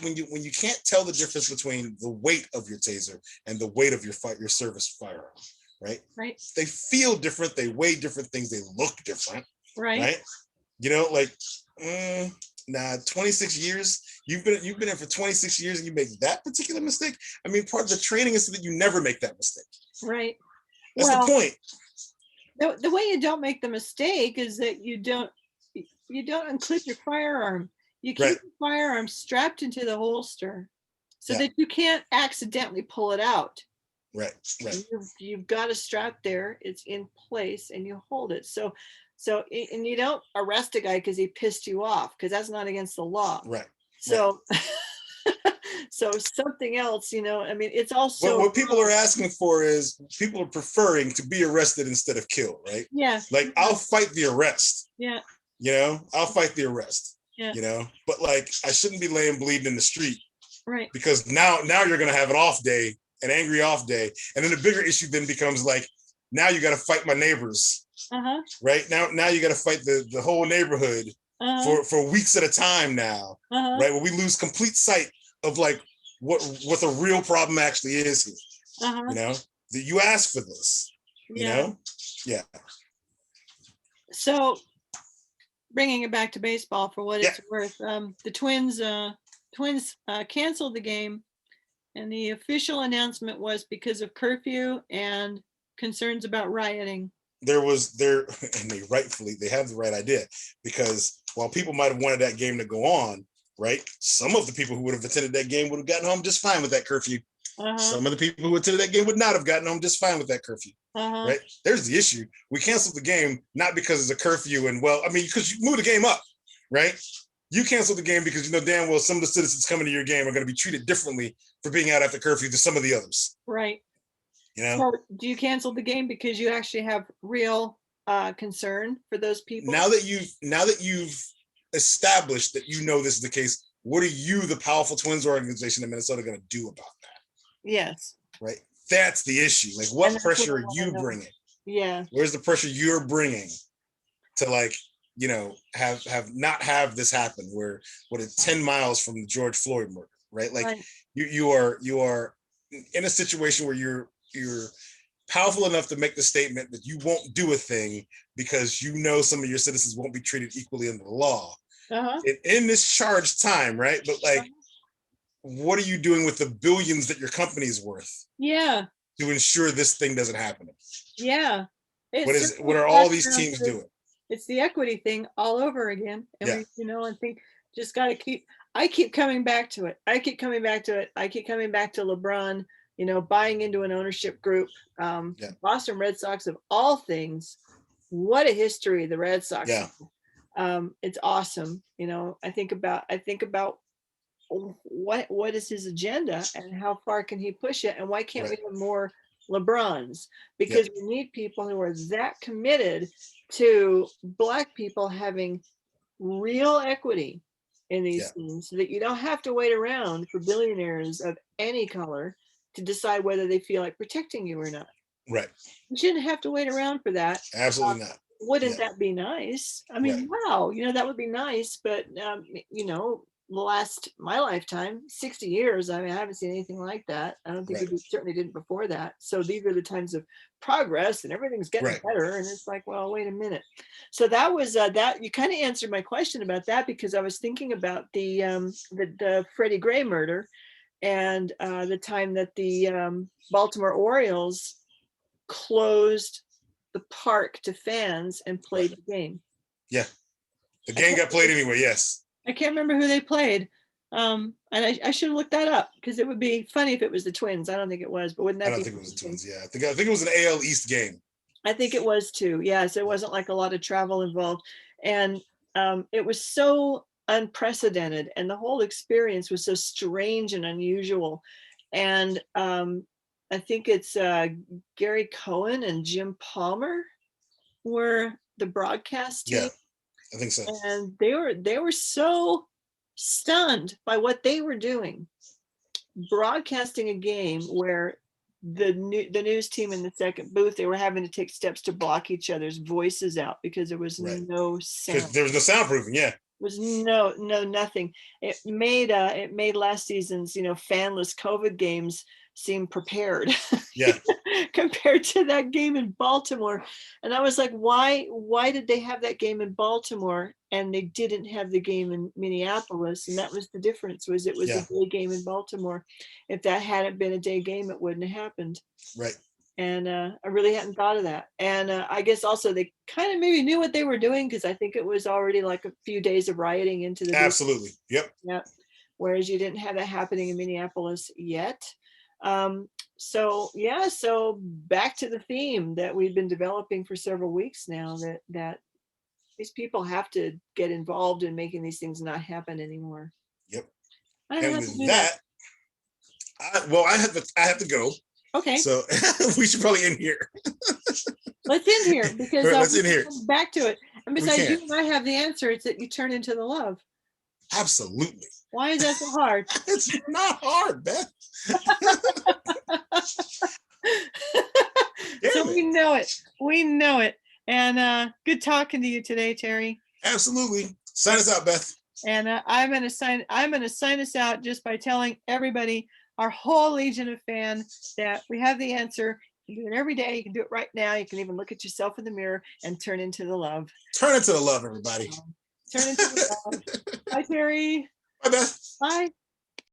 Speaker 2: when you can't tell the difference between the weight of your taser and the weight of your service firearm, right? Right. They feel different. They weigh different things. They look different. Right. Like, 26 years. You've been in for 26 years and you make that particular mistake. Part of the training is so that you never make that mistake. Right. That's the point.
Speaker 1: The way you don't make the mistake is that you don't unclip your firearm. You keep the firearm strapped into the holster so that you can't accidentally pull it out. Right. You've got a strap there. It's in place and you hold it. So and you don't arrest a guy because he pissed you off, because that's not against the law. Right. So so something else, it's also
Speaker 2: what people are asking for is people are preferring to be arrested instead of killed, right? Yeah. Like, I'll fight the arrest. Yeah. I'll fight the arrest. Yeah. But like, I shouldn't be laying bleeding in the street. Right. Because now you're gonna have an off day, an angry off day. And then the bigger issue then becomes like, now you gotta fight my neighbors. Right. Now you gotta fight the whole neighborhood for weeks at a time now. Right. Where we lose complete sight of like what the real problem actually is here. You asked for this, you know? Yeah.
Speaker 1: So bringing it back to baseball for what it's worth, the Twins canceled the game, and the official announcement was because of curfew and concerns about rioting.
Speaker 2: And they have the right idea, because while people might have wanted that game to go on, right? Some of the people who would have attended that game would have gotten home just fine with that curfew. Some of the people who attended that game would not have gotten home just fine with that curfew. Right? There's the issue. We canceled the game not because it's a curfew and because you moved the game up, right? You canceled the game because you know damn well some of the citizens coming to your game are going to be treated differently for being out after curfew than some of the others.
Speaker 1: Right.
Speaker 2: You know?
Speaker 1: So do you cancel the game because you actually have real concern for those people?
Speaker 2: Now that you've established that you know this is the case, what are you, the powerful Twins organization in Minnesota, going to do about that?
Speaker 1: Yes.
Speaker 2: Right. That's the issue. Like, what pressure are you bringing?
Speaker 1: Yeah.
Speaker 2: Where's the pressure you're bringing to have this happen? Where what is 10 miles from the George Floyd murder, right? Like you are in a situation where you're powerful enough to make the statement that you won't do a thing because you know some of your citizens won't be treated equally under the law. In this charged time, right? But what are you doing with the billions that your company's worth?
Speaker 1: Yeah.
Speaker 2: To ensure this thing doesn't happen.
Speaker 1: Yeah.
Speaker 2: What are all these teams doing?
Speaker 1: It's the equity thing all over again. And I think just got to I keep coming back to it. I keep coming back to LeBron, buying into an ownership group. Boston Red Sox of all things. What a history the Red Sox have. It's awesome. I think about what is his agenda and how far can he push it, and why can't we have more LeBrons? Because we need people who are that committed to Black people having real equity in these things, so that you don't have to wait around for billionaires of any color to decide whether they feel like protecting you or not.
Speaker 2: Right.
Speaker 1: You shouldn't have to wait around for that.
Speaker 2: Absolutely not.
Speaker 1: Wouldn't that be nice? I mean, wow, that would be nice. But, my lifetime, 60 years, I haven't seen anything like that. I don't think we certainly didn't before that. So these are the times of progress and everything's getting better. And it's like, well, wait a minute. So that was that you kind of answered my question about that, because I was thinking about the Freddie Gray murder and the time that the Baltimore Orioles closed the park to fans and played the game.
Speaker 2: Yeah. The game got played anyway. Yes.
Speaker 1: I can't remember who they played. And I should have looked that up, because it would be funny if it was the Twins. I don't think it was, but wouldn't that be?
Speaker 2: I don't think it was the Twins. Yeah. I think it was an AL East game.
Speaker 1: I think it was too. Yeah. So it wasn't like a lot of travel involved. And it was so unprecedented, and the whole experience was so strange and unusual. And I think it's Gary Cohen and Jim Palmer were the broadcast team.
Speaker 2: Yeah, I think so.
Speaker 1: And they were so stunned by what they were doing, broadcasting a game where the news team in the second booth, they were having to take steps to block each other's voices out because there was no sound.
Speaker 2: There was no soundproofing. Yeah.
Speaker 1: Was nothing. It made last season's fanless COVID games seem prepared.
Speaker 2: Yeah.
Speaker 1: Compared to that game in Baltimore. And I was like, why did they have that game in Baltimore and they didn't have the game in Minneapolis? And that was the difference, was it was a day game in Baltimore. If that hadn't been a day game, it wouldn't have happened.
Speaker 2: Right.
Speaker 1: And I really hadn't thought of that. And I guess also they kind of maybe knew what they were doing, because I think it was already like a few days of rioting into the
Speaker 2: Absolutely. Yep.
Speaker 1: Yeah. Whereas you didn't have that happening in Minneapolis yet. So back to the theme that we've been developing for several weeks now, that these people have to get involved in making these things not happen anymore.
Speaker 2: Yep.
Speaker 1: And
Speaker 2: with that, I have to go.
Speaker 1: Okay.
Speaker 2: So we should probably end here.
Speaker 1: Let's end here, because
Speaker 2: let's end here.
Speaker 1: Back to it. And besides, you and I have the answer. It's that you turn into the love.
Speaker 2: Absolutely.
Speaker 1: Why is that so hard?
Speaker 2: It's not hard, Beth.
Speaker 1: So we know it. We know it. And good talking to you today, Terry.
Speaker 2: Absolutely. Sign us out, Beth.
Speaker 1: And I'm gonna sign us out just by telling everybody, our whole legion of fans, that we have the answer. You do it every day. You can do it right now. You can even look at yourself in the mirror and turn into the love.
Speaker 2: Turn into the love, everybody.
Speaker 1: Turn into the love. Bye, Terry.
Speaker 2: Bye, Beth.
Speaker 1: Bye.